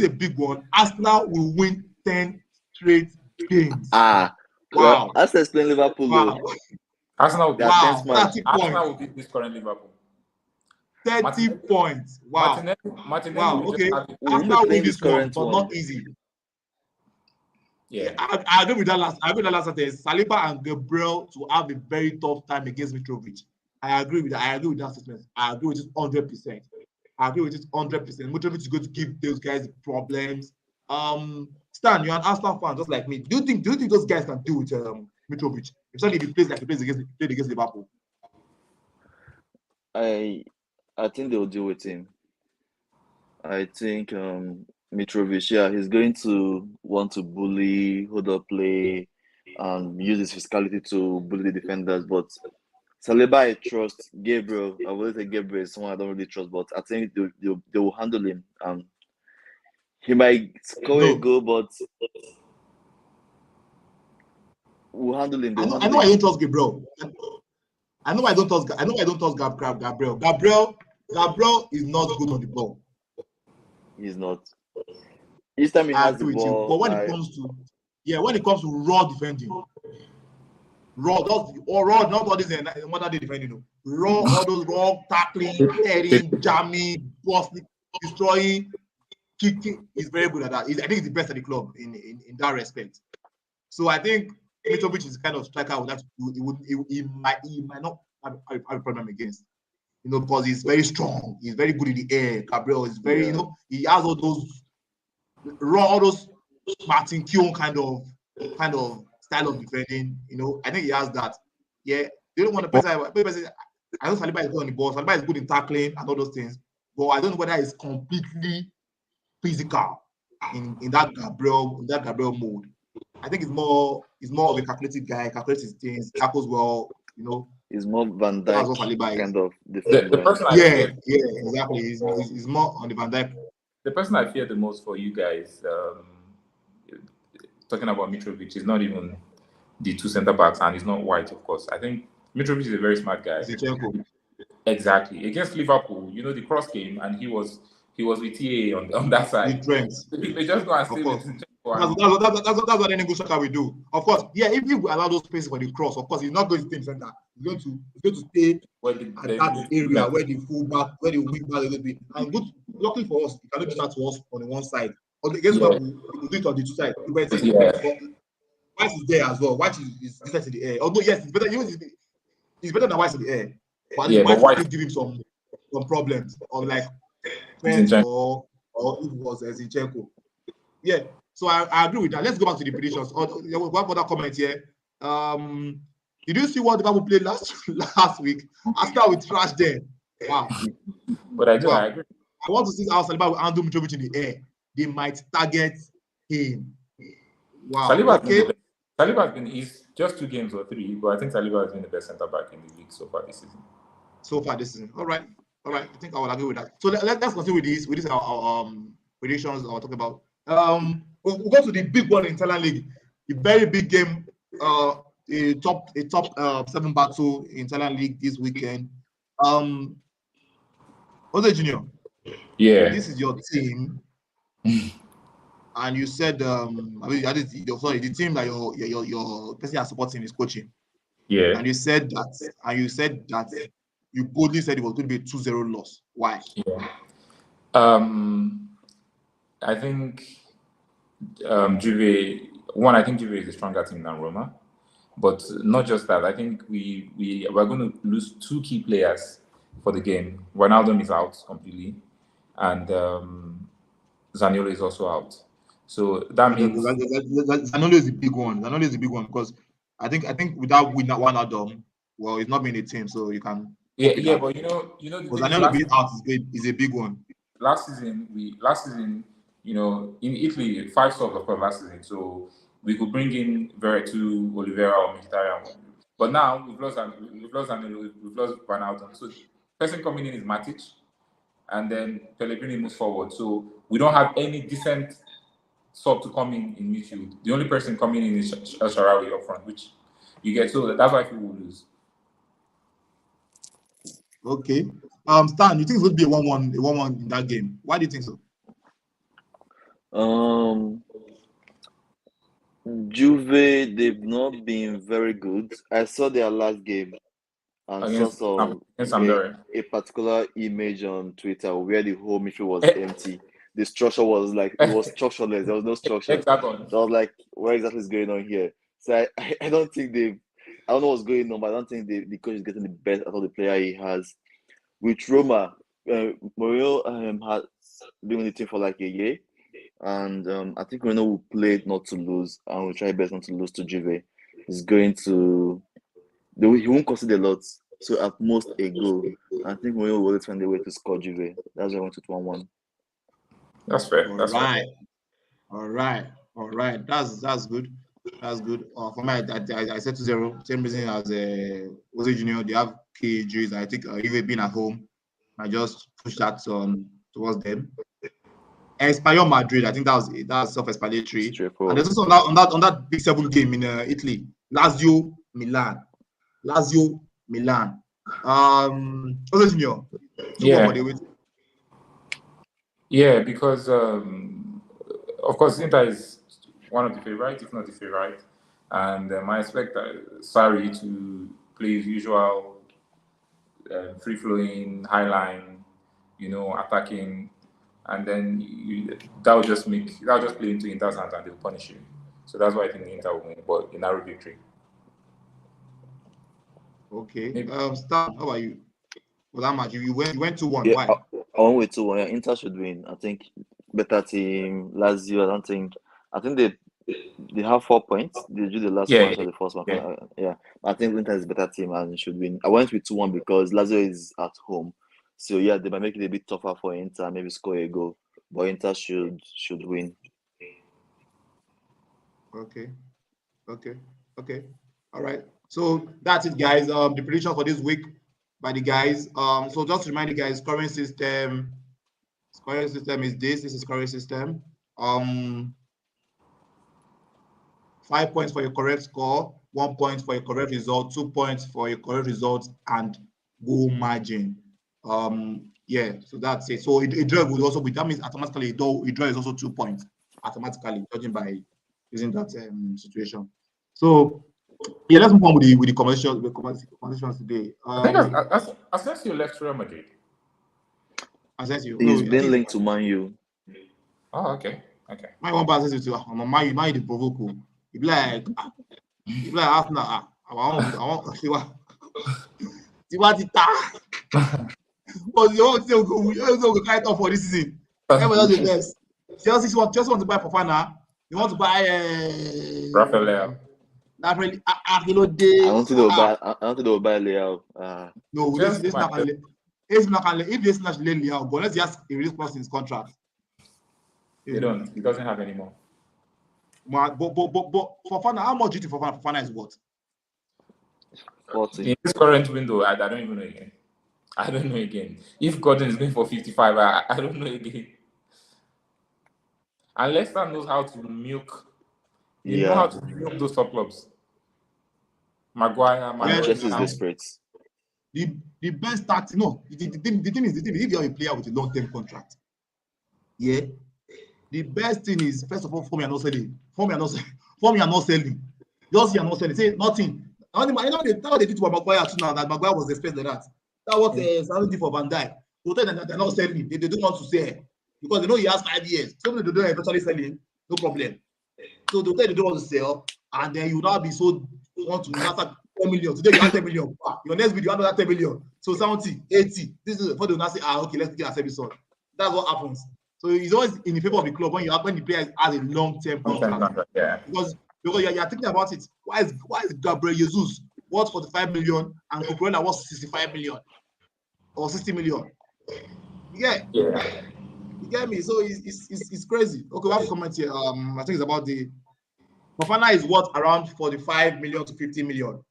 a big one. Arsenal will win 10 straight games. Wow. Well, let's explain Liverpool. Wow. Arsenal, 30 points. Arsenal will beat this current Liverpool. 30 points. Wow. Martinelli wow. Okay. Arsenal will win this one, but not easy. Yeah. I agree with that last. I agree with that last sentence. Saliba and Gabriel to have a very tough time against Mitrovic. I agree with that. I agree with that statement. I agree with it 100%. Mitrovic is going to give those guys problems. Stan, you're an Arsenal fan just like me. Do you think those guys can deal with Mitrovic, especially if he plays like he played against Liverpool? I think they'll deal with him. I think Mitrovic, he's going to want to bully, hold up play, and use his physicality to bully the defenders. But Saliba, I trust. Gabriel, I will say Gabriel is someone I don't really trust, but I think they will handle him. He might score a goal, but we'll handle him. I know I don't trust Gabriel. I know I don't trust Gabriel. Gabriel is not good on the ball. He's not. Each time he has the ball, but when it comes to raw defending, not all this modern day defending, all those raw tackling, heading, jamming, busting, destroying, kicking, he's very good at that. I think he's the best at the club in that respect. So I think Mitrovic is the kind of striker that he might not have a problem against. Because he's very strong, he's very good in the air. Gabriel is very, he has all those Martin Keown kind of style of defending. I think he has that. Yeah, they don't want to person. I know Saliba is good on the ball. Saliba is good in tackling and all those things, but I don't know whether he's completely physical in that Gabriel mode. I think he's more of a calculated guy, calculates his things, tackles well. He's more Van Dijk kind of defender. The person exactly. He's more on the Van Dijk. The person I fear the most for you guys, talking about Mitrovic, is not even the two centre backs, and he's not white, of course. I think Mitrovic is a very smart guy. Exactly. Against Liverpool, the cross game, and he was with TA on that side. They just go and save it. That's what any good striker will do. Of course, if you allow those spaces for the cross, of course, he's not going to stay in center. He's going to stay at that area where the fullback, where the wingback will be. And luckily for us, he cannot do that to us on the one side. Against Liverpool, he will do it on the two sides. White is there as well. White is set in the air. Although yes, it's better. He's better than White in the air. But White will give him some problems, or like Fans or if it was Zinchenko. Yeah. So I agree with that. Let's go back to the predictions. One other comment here. Did you see what Liverpool played last week? After we trashed them. Wow. But I agree. I want to see how Saliba will handle Mitrovic in the air. They might target him. Wow. Saliba has been just 2 games or 3, but I think Saliba has been the best centre back in the league so far this season. All right. I think I will agree with that. So let's continue with this. With our predictions I'll talk about. We'll go to the big one in Italian league. The very big game, a top 7 battle in Italian league this weekend. Jose Junior. Yeah. This is your team. And you said, the team that your person you are supporting is coaching. Yeah. And you said that you boldly said it was going to be a 2-0 loss. Why? Yeah. I think Juve is a stronger team than Roma. But not just that. I think we're going to lose 2 key players for the game. Ronaldo is out completely, and Zaniolo is also out. So that means Zaniolo is the big one. Zaniolo is the big one because I think without Wijnaldum, well, it's not been a team, so you can. Yeah, but Zaniolo being out is a big one. Last season, in Italy, 5 subs of course last season, so we could bring in Veretout, Oliveira, or Mkhitaryan. But now we've lost Zaniolo, we've lost Wijnaldum. So the person coming in is Matic, and then Pellegrini moves forward. So we don't have any decent sub to come in midfield. The only person coming in is El Shaarawy up front, which you get. So that's why people will lose. Okay. Stan, you think it's going to be a 1-1 in that game? Why do you think so? Juve, they've not been very good. I saw their last game and saw a particular image on Twitter where the whole midfield was empty. The structure was like, it was structureless. There was no structure. So I was like, what exactly is going on here? So I don't think I don't know what's going on, but I don't think the coach is getting the best out of the player he has. With Roma, Mourinho has been with the team for like a year. And I think Mourinho will play not to lose and will try best not to lose to Juve. He's going to... He won't concede a lot. So at most a goal. I think Mourinho will always find a way to score Juve. That's why I went to 1-1. That's fair. All right. That's good. That's good. For me, I said 2-0. Same reason as Jose Junior. They have key injuries. I think if they've been at home, I just push that towards them. Espanyol Madrid, I think that's self-explanatory. And there's Straightforward. also on that big 7 game in Italy, Lazio Milan. Jose Junior, 2-1 for the win. Yeah, because of course Inter is one of the favorites, if not the favorite, and I expect Sarri to play his usual free-flowing, high line, attacking, and then that'll just play into Inter's hands and they'll punish you. So that's why I think Inter will win, but a narrow victory. Okay. Stan, how about you? For that match, you went 2-1. Yeah, Why? I went with 2-1. Yeah, Inter should win. I think better team. Lazio, I think they have 4 points. They drew the last match or the first one. Yeah. I think Inter is a better team and should win. I went with 2-1 because Lazio is at home. So yeah, they might make it a bit tougher for Inter, maybe score a goal. But Inter should win. Okay. All right. So that's it, guys. The prediction for this week by the guys. So just to remind you guys, scoring system is this. This is scoring system. 5 points for your correct score, 1 point for your correct result, 2 points for your correct result, and goal margin. Yeah, so that's it. So a draw would also be, that means automatically a draw is also 2 points automatically, judging by using that situation. So yeah, let's move on with the conversations today. I think Asensio left Real Madrid. Asensio, He's been linked to Man U. Oh, okay. My one passes it to Man U the provoke. He be like Arsenal. I want see what it. But you want to go carry it off for this season. Everybody the best. Chelsea want to buy Fofana. You want to buy Rafael. Not really. I don't think they'll buy Leao. No, this not if this not Leao, but let's just release clause in his contract. They don't. He doesn't have any more. But Fofana, how much do you think Fofana is what? 40. In this current window, I don't even know again. I don't know again. If Gordon is going for 55, I don't know again. And Leicester knows how to milk. They know how to milk those top clubs. Maguire, Manchester is desperate. The best tactic. No, the thing is if you have a player with a long-term contract, yeah. The best thing is, first of all, form you are not selling. Just you are not selling. Say nothing. What they did to Maguire too now, that Maguire was expected that. That was something for Van Dijk. So they're not selling. They don't want to sell because they know he has 5 years. So they don't eventually selling, no problem. So they don't want to sell, and then you now be so want to master 10 million. Today you have 10 million. Your next video, you have another 10 million. So 70, 80. This is before they will not say, okay, let's get a service on. That's what happens. So he's always in the favor of the club when the player has a long-term contract. Yeah. Because you're thinking about it. Why is Gabriel Jesus worth 45 million and Cucurella worth 65 million or 60 million? Yeah. You get me? So it's crazy. Okay, we have a comment here. I think it's about the Fofana is worth around 45 million to 50 million,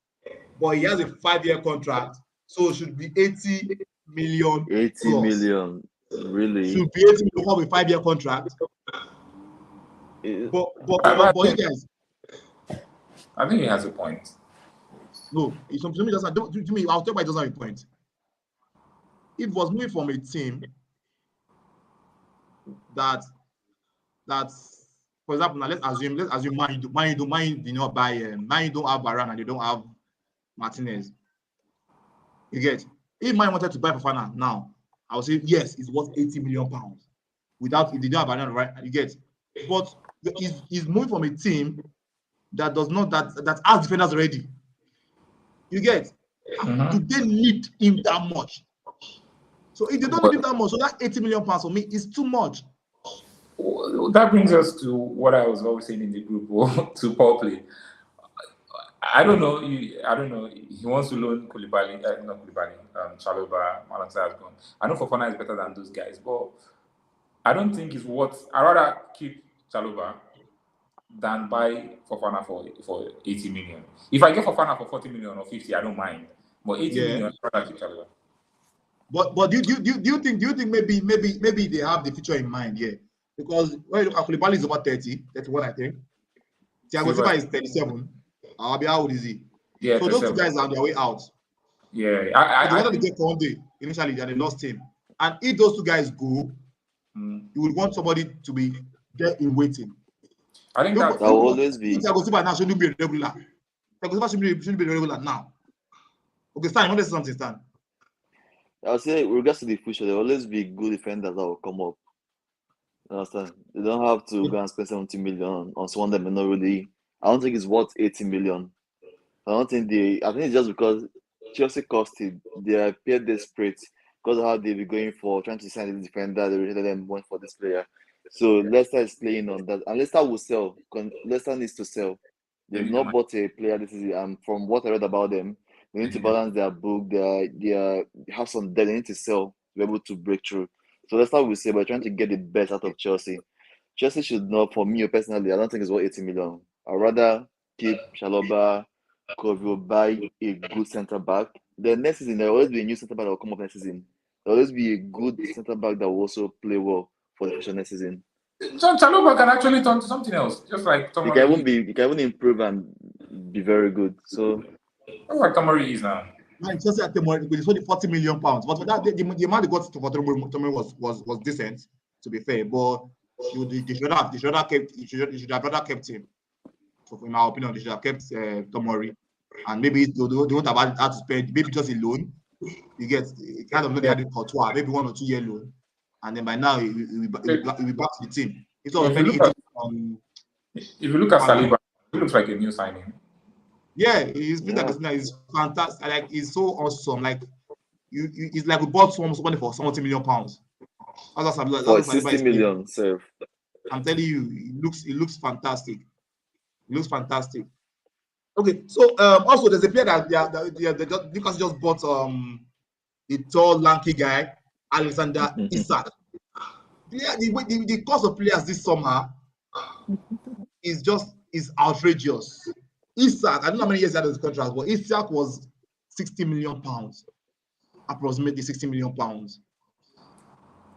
but he has a 5-year contract, so it should be 80 million. 80 plus. Million. Really? Should be 80 million for a 5-year contract. But you guys, I think he has a point. No, to me, I'll tell you why it doesn't have a point. It was moving from a team that for example, now let's assume Man U do not buy Man U don't have Varane and they don't have Martinez. You get, if Man wanted to buy Fofana now, I would say yes, it's worth 80 million pounds. Without it, they don't have Varane, right? You get, but he's moving from a team that does not that has defenders already. You get, do they need him that much? So if they don't need him that much, so that 80 million pounds for me is too much. That brings us to what I was always saying in the group to Paul play. I don't know. He wants to loan Koulibaly, not Koulibaly, Chalobah, Malatya has gone. I know Fofana is better than those guys, but I don't think it's worth. I'd rather keep Chalobah than buy Fofana for 80 million. If I get Fofana for 40 million or 50, I don't mind. But 80 million, I'd rather keep Saliba. But do you think maybe they have the future in mind? Yeah, because when you look at Koulibaly is over 30, 31, I think. Thiago Silva is 37. Abi, how old is he? Yeah, so those two 37. guys are on their way out. Yeah, They I wanted to think get Conde initially, and they lost him. And if those two guys go, you would want somebody to be there in waiting. I think that will always be. Thiago Silva now shouldn't be a regular. Thiago Silva shouldn't be a regular now. Okay, Stan, you want to say something, Stan? I'll say, with regards to the future, there will always be good defenders that will come up. You understand? They don't have to go and spend 70 million on someone that may not really. I don't think it's worth 80 million. I think it's just because Chelsea costed. They appear desperate because of how they be going for trying to sign the defender. They really them went for this player. So Leicester is playing on that, and Leicester will sell. Leicester needs to sell. They've not bought a player this season, and from what I read about them, they need to balance their book. They have some debt. They need to sell to be able to break through. So Leicester will say, we're trying to get the best out of Chelsea. Chelsea should not, for me personally, I don't think it's worth 80 million. I'd rather keep Chalobah, Covio, buy a good centre back. Then next season, there will always be a new centre back that will come up next season. There will always be a good centre back that will also play well for the future next season. John Chalobah can actually turn to something else, just like Tomori. He can even improve and be very good. So that's like Tomori is now. Man, Chelsea at Tomori, it's only 40 million pounds. But for that, the amount they got for Tomori was decent, to be fair. But they should have rather kept him. So in my opinion, they should have kept Tomori, and maybe they won't have had to spend maybe just a loan. You get kind of know they had it for 12, maybe 1 or 2 year loan, and then by now he'll be back to the team. It's all spending it. If you look at Saliba, he looks like a new signing. Yeah, he's fantastic. Like he's so awesome. Like it's like we bought somebody for 70 million pounds. For 60 million, sir. I'm telling you, it looks fantastic. It looks fantastic. Okay, so also there's a player that Newcastle just bought the tall, lanky guy, Alexander Isak. The cost of players this summer is outrageous. Isak, I don't know how many years he had in his contract, but Isak was 60 million pounds, approximately 60 million pounds.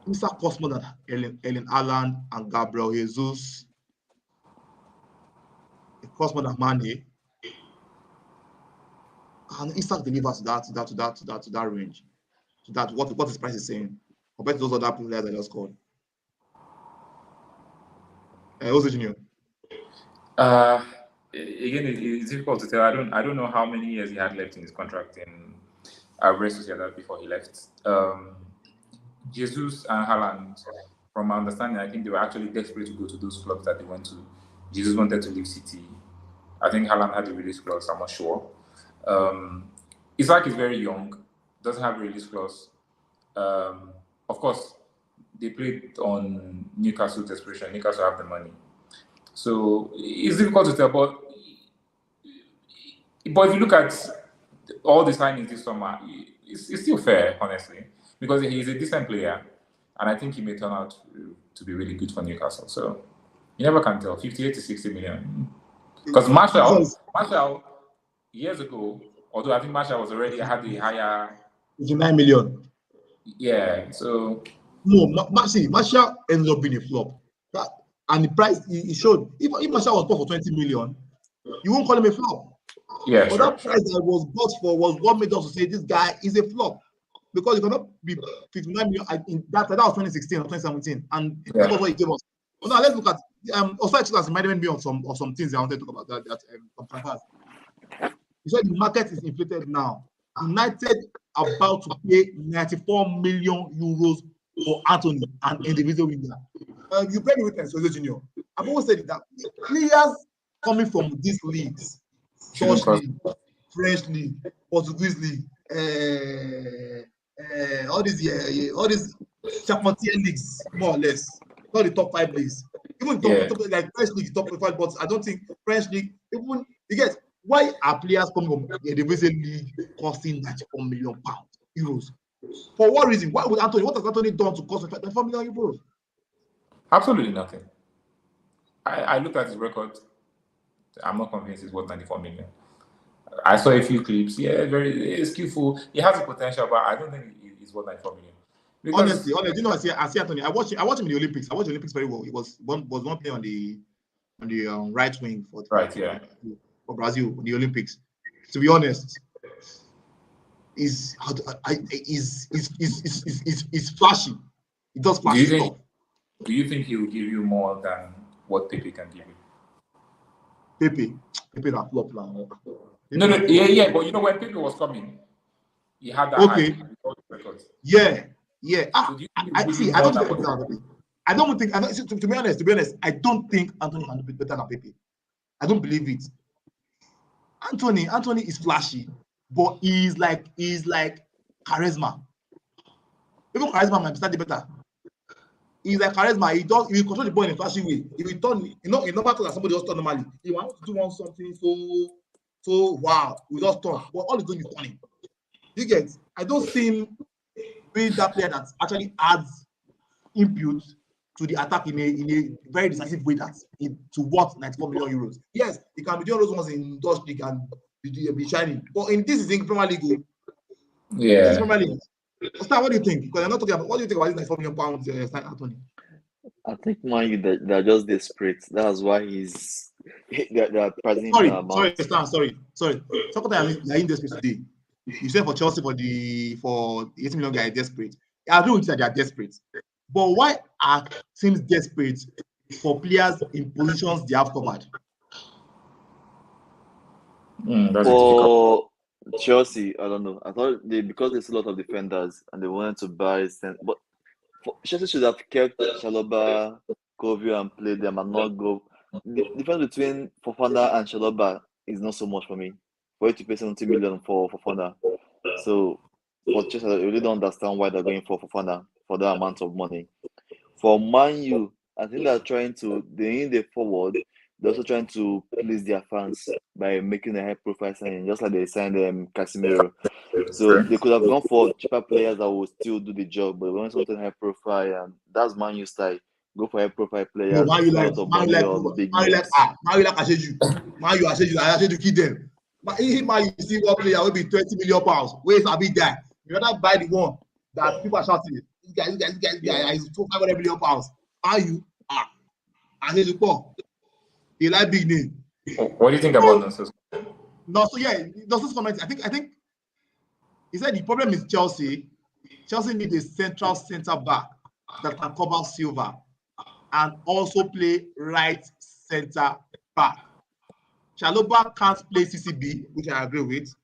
Isak cost more than Erling Haaland and Gabriel Jesus. It cost more than Mane. And Isak delivers to that range, to that what his price is saying compared to those other players I just called. Who's the junior? Again, it's difficult to tell. I don't know how many years he had left in his contract in Real Sociedad before he left. Jesus and Haaland, from my understanding, I think they were actually desperate to go to those clubs that they went to. Jesus wanted to leave City. I think Haaland had a release clause. I'm not sure. Isak is very young, doesn't have a release clause. Of course, they played on Newcastle desperation. Newcastle have the money. So it's difficult to tell, but if you look at all the signings this summer, it's still fair, honestly, because he's a decent player, and I think he may turn out to be really good for Newcastle. So you never can tell. 58 to 60 million. Because Martial, years ago, although I think Martial was already had a higher 59 million. Yeah, so no, Martial ended up being a flop. And the price he showed, if Martial was bought for 20 million, you won't call him a flop. Yeah, but that price that was bought for was what made us to say this guy is a flop, because you cannot be 59 million. That was 2016 or 2017, and that was what he gave us. But now let's look at also actually reminded me of some things I wanted to talk about that. He said the market is inflated now. United about to pay 94 million euros for Anthony, an individual winger. You play with Enzo Junior. I've always said that players coming from these leagues, Dutch league, French league, Portuguese league, all these Champions leagues, more or less, not the top 5 leagues. Even top like French league, top 5, but I don't think French league. Even you get why are players coming from the division league costing 94 million euros? For what reason? Why would Anthony? What has Anthony done to cost 94 million euros? Absolutely nothing. I looked at his record. I'm not convinced it's worth 94 million. I saw a few clips. Yeah, very skillful. He has the potential, but I don't think he's worth 94 million. Because honestly, you know, I see Anthony. I watched him in the Olympics. I watched the Olympics very well. He was one player on the right wing for Brazil in the Olympics. To be honest, is flashy. He does flashy stuff. Do you think he will give you more than what Pepe can give you? Pepe that flop now. No, yeah, but you know when Pepe was coming, he had that okay. Yeah. So I don't think. To be honest, I don't think Anthony can do better than Pepe. I don't believe it. Anthony is flashy, but he's like charisma. Even charisma might be slightly better. He's like charisma. He control the ball in a flashy way. He will turn, in normal case that somebody else turn normally. He wants to do something so wow. He will just turn. But all he's doing is turning. You get? I don't see him being that player that actually adds input to the attack in a very decisive way to what 94 million euros. Yes, he can be doing those ones in Dutch league and be shining. But in this is in Premier League. Yeah. This is Premier League. Stan, what do you think? Because I'm not talking about what do you think about this 94 million pounds, Anthony? I think Man Utd they're just desperate. That's why they're pricing Sorry, the amount. Sorry. Second time they're in desperate today. You said for Chelsea for the 80 million guy desperate. I agree with you that they are desperate. But why are teams desperate for players in positions they have covered? That's for Chelsea, I don't know. I thought because there's a lot of defenders and they wanted to buy, but Chelsea should have kept Chalobah, Kovio, and played them and not go. The difference between Fofana and Chalobah is not so much for me. For you to pay 70 million for Fofana, so for Chelsea, I really don't understand why they're going for Fofana for that amount of money. For Man U, I think they need a forward. They're also trying to please their fans by making a high-profile signing, just like they signed Casemiro. So they could have gone for cheaper players that will still do the job, but they want something high-profile, and that's Man U style. Go for high-profile players. No, Man U like Asheju. Man U Asheju keep them. Man U see one player will be 20 million pounds. Where's a big guy? You rather buy the one that people are shouting. This guy is 500 million pounds. Man U Asheju Paul. He like big name. What do you think about Nonsense? Nonsense comment. I think he said the problem is Chelsea. Chelsea need a central centre back that can cover Silva and also play right centre back. Chalobah can't play CCB, which I agree with.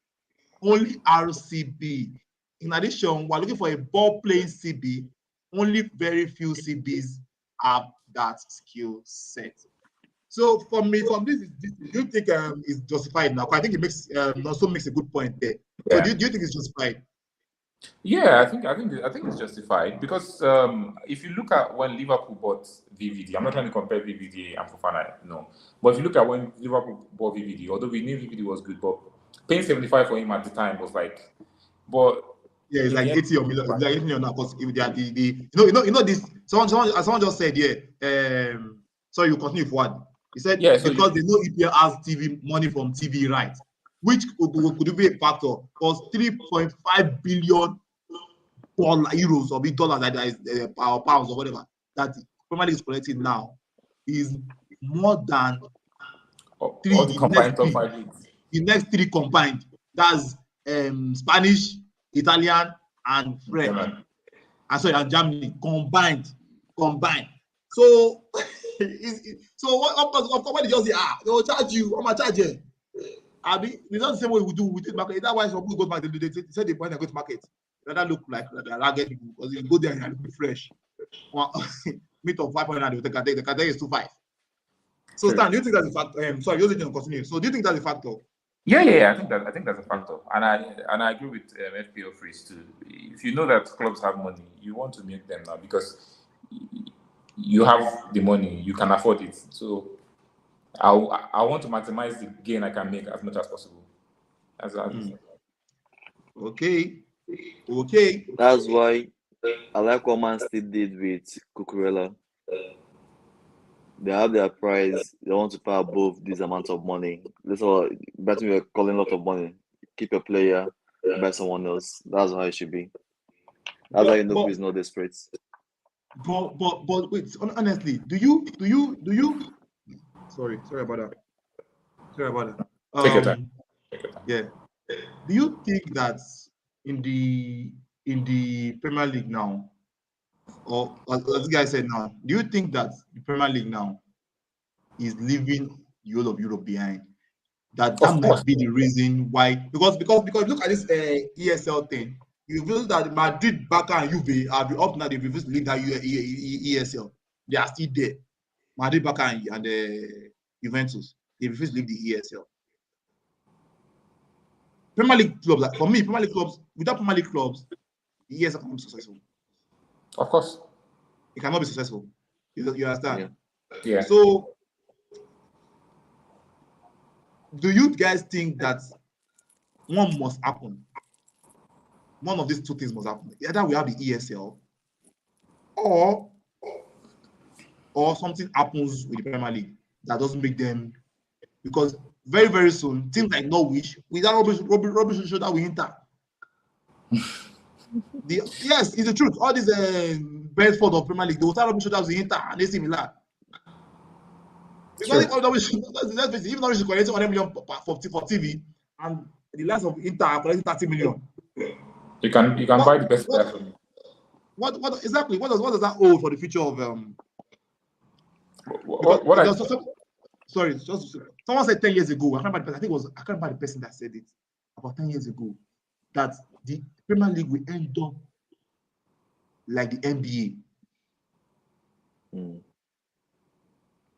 Only RCB. In addition, we're looking for a ball-playing CB. Only very few CBs have that skill set. So for me, from this, do you think it's justified now? I think it makes also makes a good point there. Yeah. So do you think it's justified? Yeah, I think it's justified because if you look at when Liverpool bought VVD, I'm not trying to compare VVD and Fofana, no. But if you look at when Liverpool bought VVD, although we knew VVD was good, but paying 75 for him at the time was like, but yeah, it's like 80 or million, like 80 million now. Because if they are you know this, someone just said sorry, you continue forward. He said because they know EPL has TV money from TV rights, which could be a factor, because 3.5 billion euros or dollars that is pounds or whatever that Premier League is collecting now is more than the next three combined. That's Spanish, Italian, and French. And Germany combined. So of course when they just say they will charge you, I'm gonna charge you. It's not the same way we do with this market. That's why some people go to market. They say they point and go to market. Rather look like they're ragged people, because you go there and look fresh. Meat of 500 and the category is 2.5. So Stan, do you think that's a factor? Sorry, you're going to continue. So do you think that's a factor? Yeah, I think that's a factor, and I agree with FPL Freeze too. If you know that clubs have money, you want to make them now because you have the money, you can afford it. So I want to maximize the gain I can make as much as possible. That's Okay. That's why I like what Man Utd did with Cucurella. They have their price. They want to pay above this amount of money. That's all. Betting we're calling a lot of money. Keep a player, buy someone else. That's how it should be. That's how you know he's not desperate. But wait, honestly, do you? Sorry about that. Take your time. Yeah. Do you think that in the Premier League now, or as the guy said now, do you think that the Premier League now is leaving the whole of Europe behind? That might be the reason why, because look at this ESL thing. You feel that Madrid, Barca, and Juve are up now. They refuse to leave that ESL. They are still there. Madrid, Barca, and Juventus. They refuse to leave the ESL. Premier League clubs, like, for me, Premier League clubs, without Premier League clubs, the ESL cannot be successful. Of course. It cannot be successful. You understand? Yeah. So, do you guys think that one must happen? One of these two things must happen. Either we have the ESL, or something happens with the Premier League that doesn't make them, because very, very soon, teams like Norwich, without rubbish show that we enter. Yes, it's the truth. All these Brentford of Premier League, they will start rubbish show that we enter, and they see Milan. Because if Norwich is collecting 100 million for TV, and the likes of Inter are collecting 30 million. You can buy the best player from me. What exactly? What does that hold for the future of Sorry, just someone said 10 years ago. I can't remember the person that said it about 10 years ago, that the Premier League will end up like the NBA.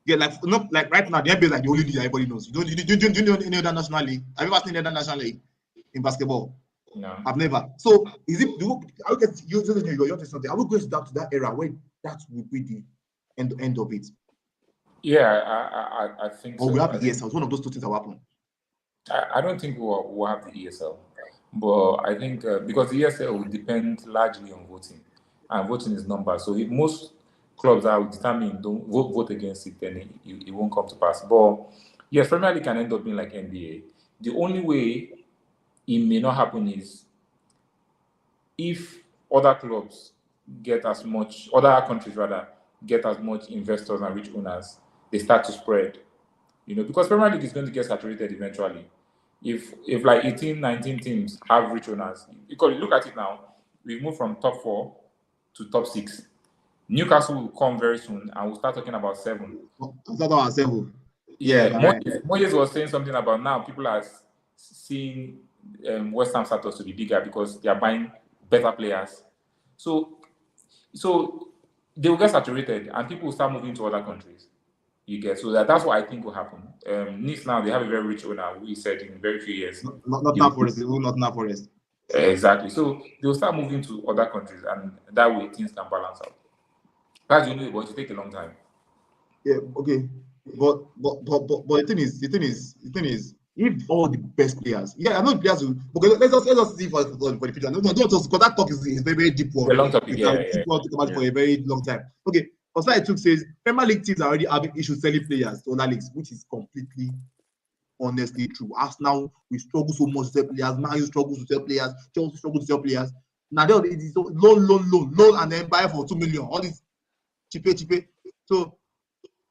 Yeah, like right now, the NBA is like the only league that everybody knows. Do you know any other national league? Have you ever seen any other national league in basketball? No, I've never. So is it? Are we going to that era where that will be the end of it? Yeah, I think or so. We have the ESL. It's one of those two things that will happen. I don't think we'll have the ESL, but I think because the ESL will depend largely on voting, and voting is numbers. So if most clubs are determined don't vote against it, then it won't come to pass. But yes, Premier League can end up being like NBA. The only way it may not happen is if other countries get as much investors and rich owners, they start to spread. Because Premier League is going to get saturated eventually. If like 18, 19 teams have rich owners, because look at it now, we've moved from top 4 to top 6. Newcastle will come very soon, and we'll start talking about 7. Yeah, Moyes was saying something about now people are seeing West Ham status to be bigger because they are buying better players. So they will get saturated, and people will start moving to other countries. You get, so that's what I think will happen. Nice now, they have a very rich owner who said in very few years. Not now Forest. Exactly. So they'll start moving to other countries, and that way things can balance out. That's the only way, but it will take a long time. Yeah, okay. But the thing is, if all the best players, I know players will. Okay, let's just see for the future. No, don't just, because that talk is very, very deep one. A long topic, Talk about it for a very long time. Okay, Osai Took says Premier League teams are already having issues selling players to other leagues, which is completely, honestly true. Arsenal, we struggle so much to sell players. Man U struggles to sell players. Chelsea struggles to sell players. Now they loan, and then buy for 2 million. All this cheap. So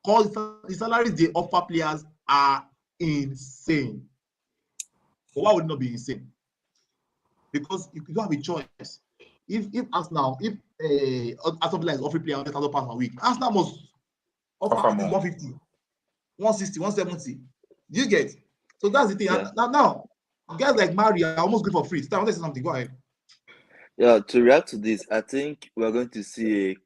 all the salaries they offer players are insane. But why would it not be insane? Because you don't have a choice. If Arsenal, if Aston Villa is offering players £100,000 a week, Arsenal must offer 150, 160, 170. Do you get? So that's the thing. Yeah. Now, guys like Mari are almost good for free. Stan, I want to say something. Go ahead. Yeah, to react to this, I think we're going to see a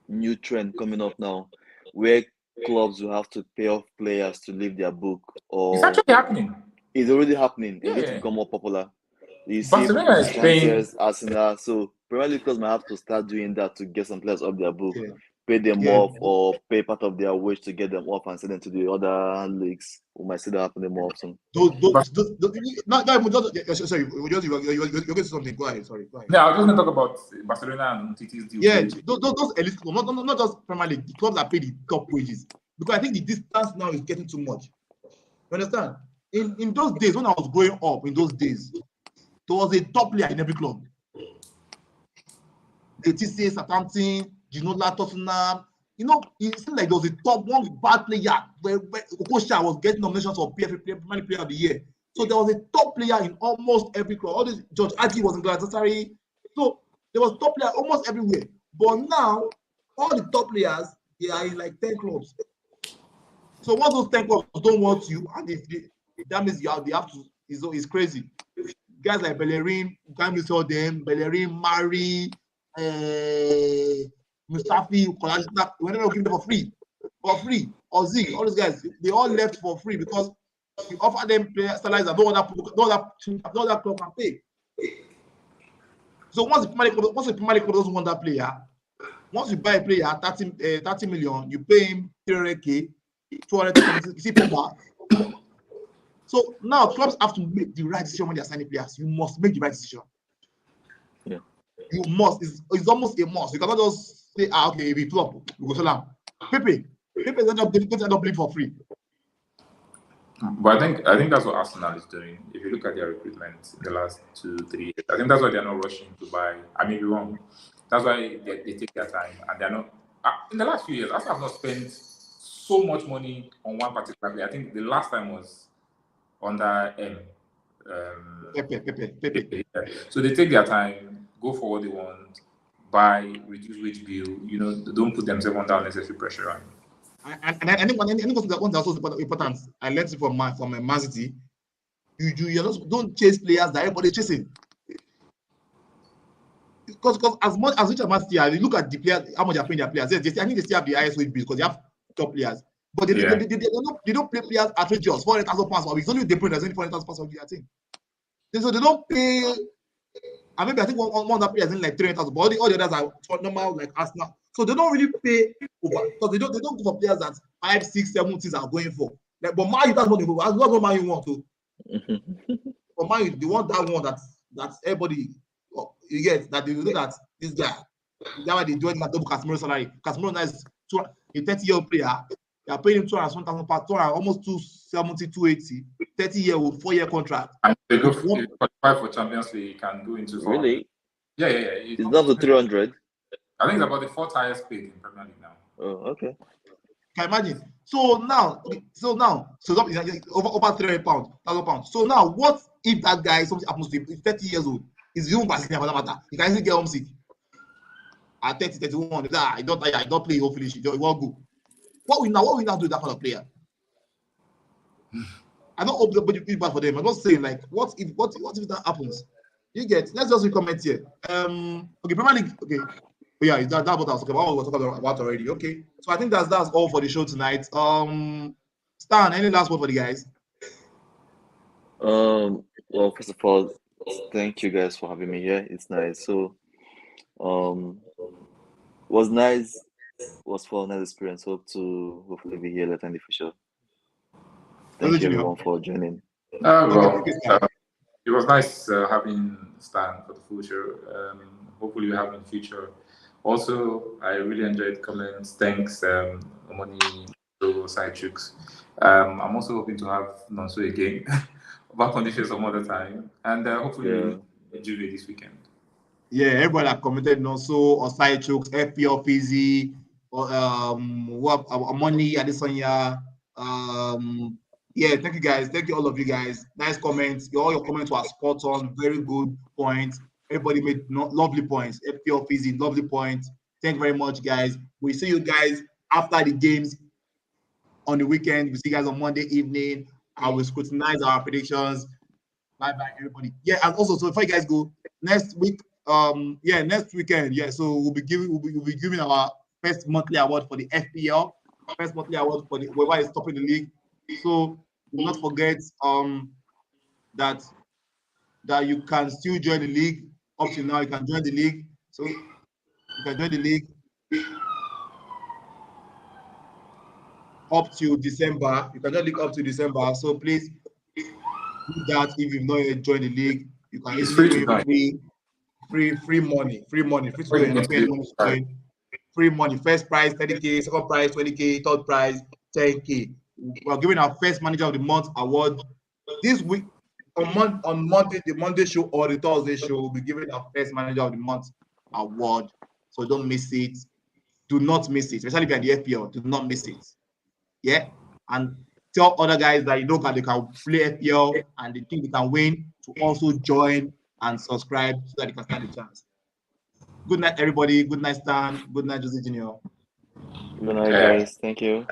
new trend coming up now, where clubs will have to pay off players to leave their book. Or it's actually happening. It's already happening. It's going to become more popular. You see, Arsenal. So Premier League clubs might have to start doing that to get some players off their book, pay them off, or pay part of their wage to get them off and send them to the other leagues. We might see that happening more often. Sorry, you're going to something. Go ahead. Sorry. Go ahead. Yeah, I was just going to talk about Barcelona and Titi's deal. Yeah, those elite clubs, not just Premier League, the clubs that pay the top wages. because I think the distance now is getting too much. You understand? In those days, when I was growing up, in those days, there was a top player in every club. TC, Southampton, Ginola, Tottenham. You know, it seemed like there was a top one bad player where Okosha was getting nominations for PFA Player of the Year. So there was a top player in almost every club. All this George Agi was in Galatasaray. So there was top player almost everywhere. But now, all the top players, they are in like 10 clubs. So once those 10 clubs don't want you, and that means they have to, it's crazy. Guys like Bellerin, you can't miss all them. Bellerin, Mari, Mustafi, Kolasinac, we ended up giving them for free. Ozzy, all those guys, they all left for free because we offer them salaries that no other club can pay. So once the Premier League club doesn't want that player, once you buy a player 30 million, you pay him 300k, 270. You see, Pogba. So now clubs have to make the right decision when they're signing players. You must make the right decision. Yeah. You must. It's almost a must. You cannot just say, okay, if we flop, we go sell him. Pepe is end up playing for free. But I think that's what Arsenal is doing. If you look at their recruitment in the last 2-3 years, I think that's why they're not rushing to buy. I may be wrong. That's why they take their time, and they're not. In the last few years, Arsenal have not spent so much money on one particular player. I think the last time was under Pepe. So they take their time, go for what they want, buy, reduce wage bill. You know, they don't put themselves under unnecessary pressure on. And I think one that's also important. I learned it from Man City. You just don't chase players that everybody's chasing. Because as much as Man City, you look at the players, how much they're paying their players. I think they still have the highest wage bill because they have top players. But they don't play players outrageous. 400,000 pounds per week. It's only the point there's only 400,000 pounds per week, I think. So they don't pay. I think one of the players in like 300,000, but all the others are normal like Arsenal. So they don't really pay over because they don't go for players that 5, 6, 7 teams are going for. Like, but Man Utd, that's what Man Utd want to. But Man Utd, they want that one that everybody you get that they know that this guy. That's why they do it like double Casemiro salary. Casemiro now is a 30-year-old player. They are paying him 200,000 pounds, almost 270, 280, 30-year-old, 4-year contract. And they go qualify for Champions League, can go into. Really? Yeah. It's not to 300. I think it's about the 4th highest paid in Premier League now. Oh, okay. Can you imagine? So now, over 300 pounds, 1,000 pounds. So now, what if that guy something happens to him? He's 30 years old. He's young, but for that matter, he can easily get homesick. At 30, 31, I don't play. Hopefully, he won't go. What we now do with that kind of player? I don't hope nobody feel bad for them. I'm not saying like what if that happens? You get. Let's just comment here. Okay, Premier League. Okay. But yeah, that's what I was talking about. What we were talking about already. Okay. So I think that's all for the show tonight. Stan, any last word for the guys? Well, first of all, thank you guys for having me here. It's nice. So, was nice. Was fun, nice experience. Hope to hopefully be here later in the future. Thank you everyone for joining. It was nice having Stan for the future. Hopefully we have in the future. Also, I really enjoyed comments. Thanks, Omoni, Side Chooks. I'm also hoping to have Nonso again back on the show some other time, and hopefully Juve this weekend. Yeah, everybody that commented Nonso or Side Chooks, FPL Fizzy, or Omoni Adesanya. Yeah, thank you guys. Thank you all of you guys. Nice comments. All your comments were spot on. Very good points. Everybody made lovely points. FPL Fizzy, lovely points. Thank you very much, guys. We see you guys after the games on the weekend. We see you guys on Monday evening. I will scrutinize our predictions. Bye, everybody. Yeah, and also, so before you guys go, next week, next weekend, so we'll be giving our first monthly award for the FPL, first monthly award for the whoever is topping the league. So do not forget that you can still join the league. Up to now, you can join the league. So you can join the league up to December. You can join the league up to December. So please do that if you've not yet joined the league. You can easily win free money. Free money. First prize 30K, second prize 20K, third prize 10K. We're giving our first Manager of the Month award this week on Monday, the Monday show or the Thursday show. We'll be giving our first Manager of the Month award. So don't miss it. Do not miss it, especially if you're in the FPL. Do not miss it. Yeah, and tell other guys that you know that they can play FPL and they think they can win to also join and subscribe so that they can stand a chance. Good night, everybody. Good night, Stan. Good night, Jose Junior. Good night, guys. Thank you.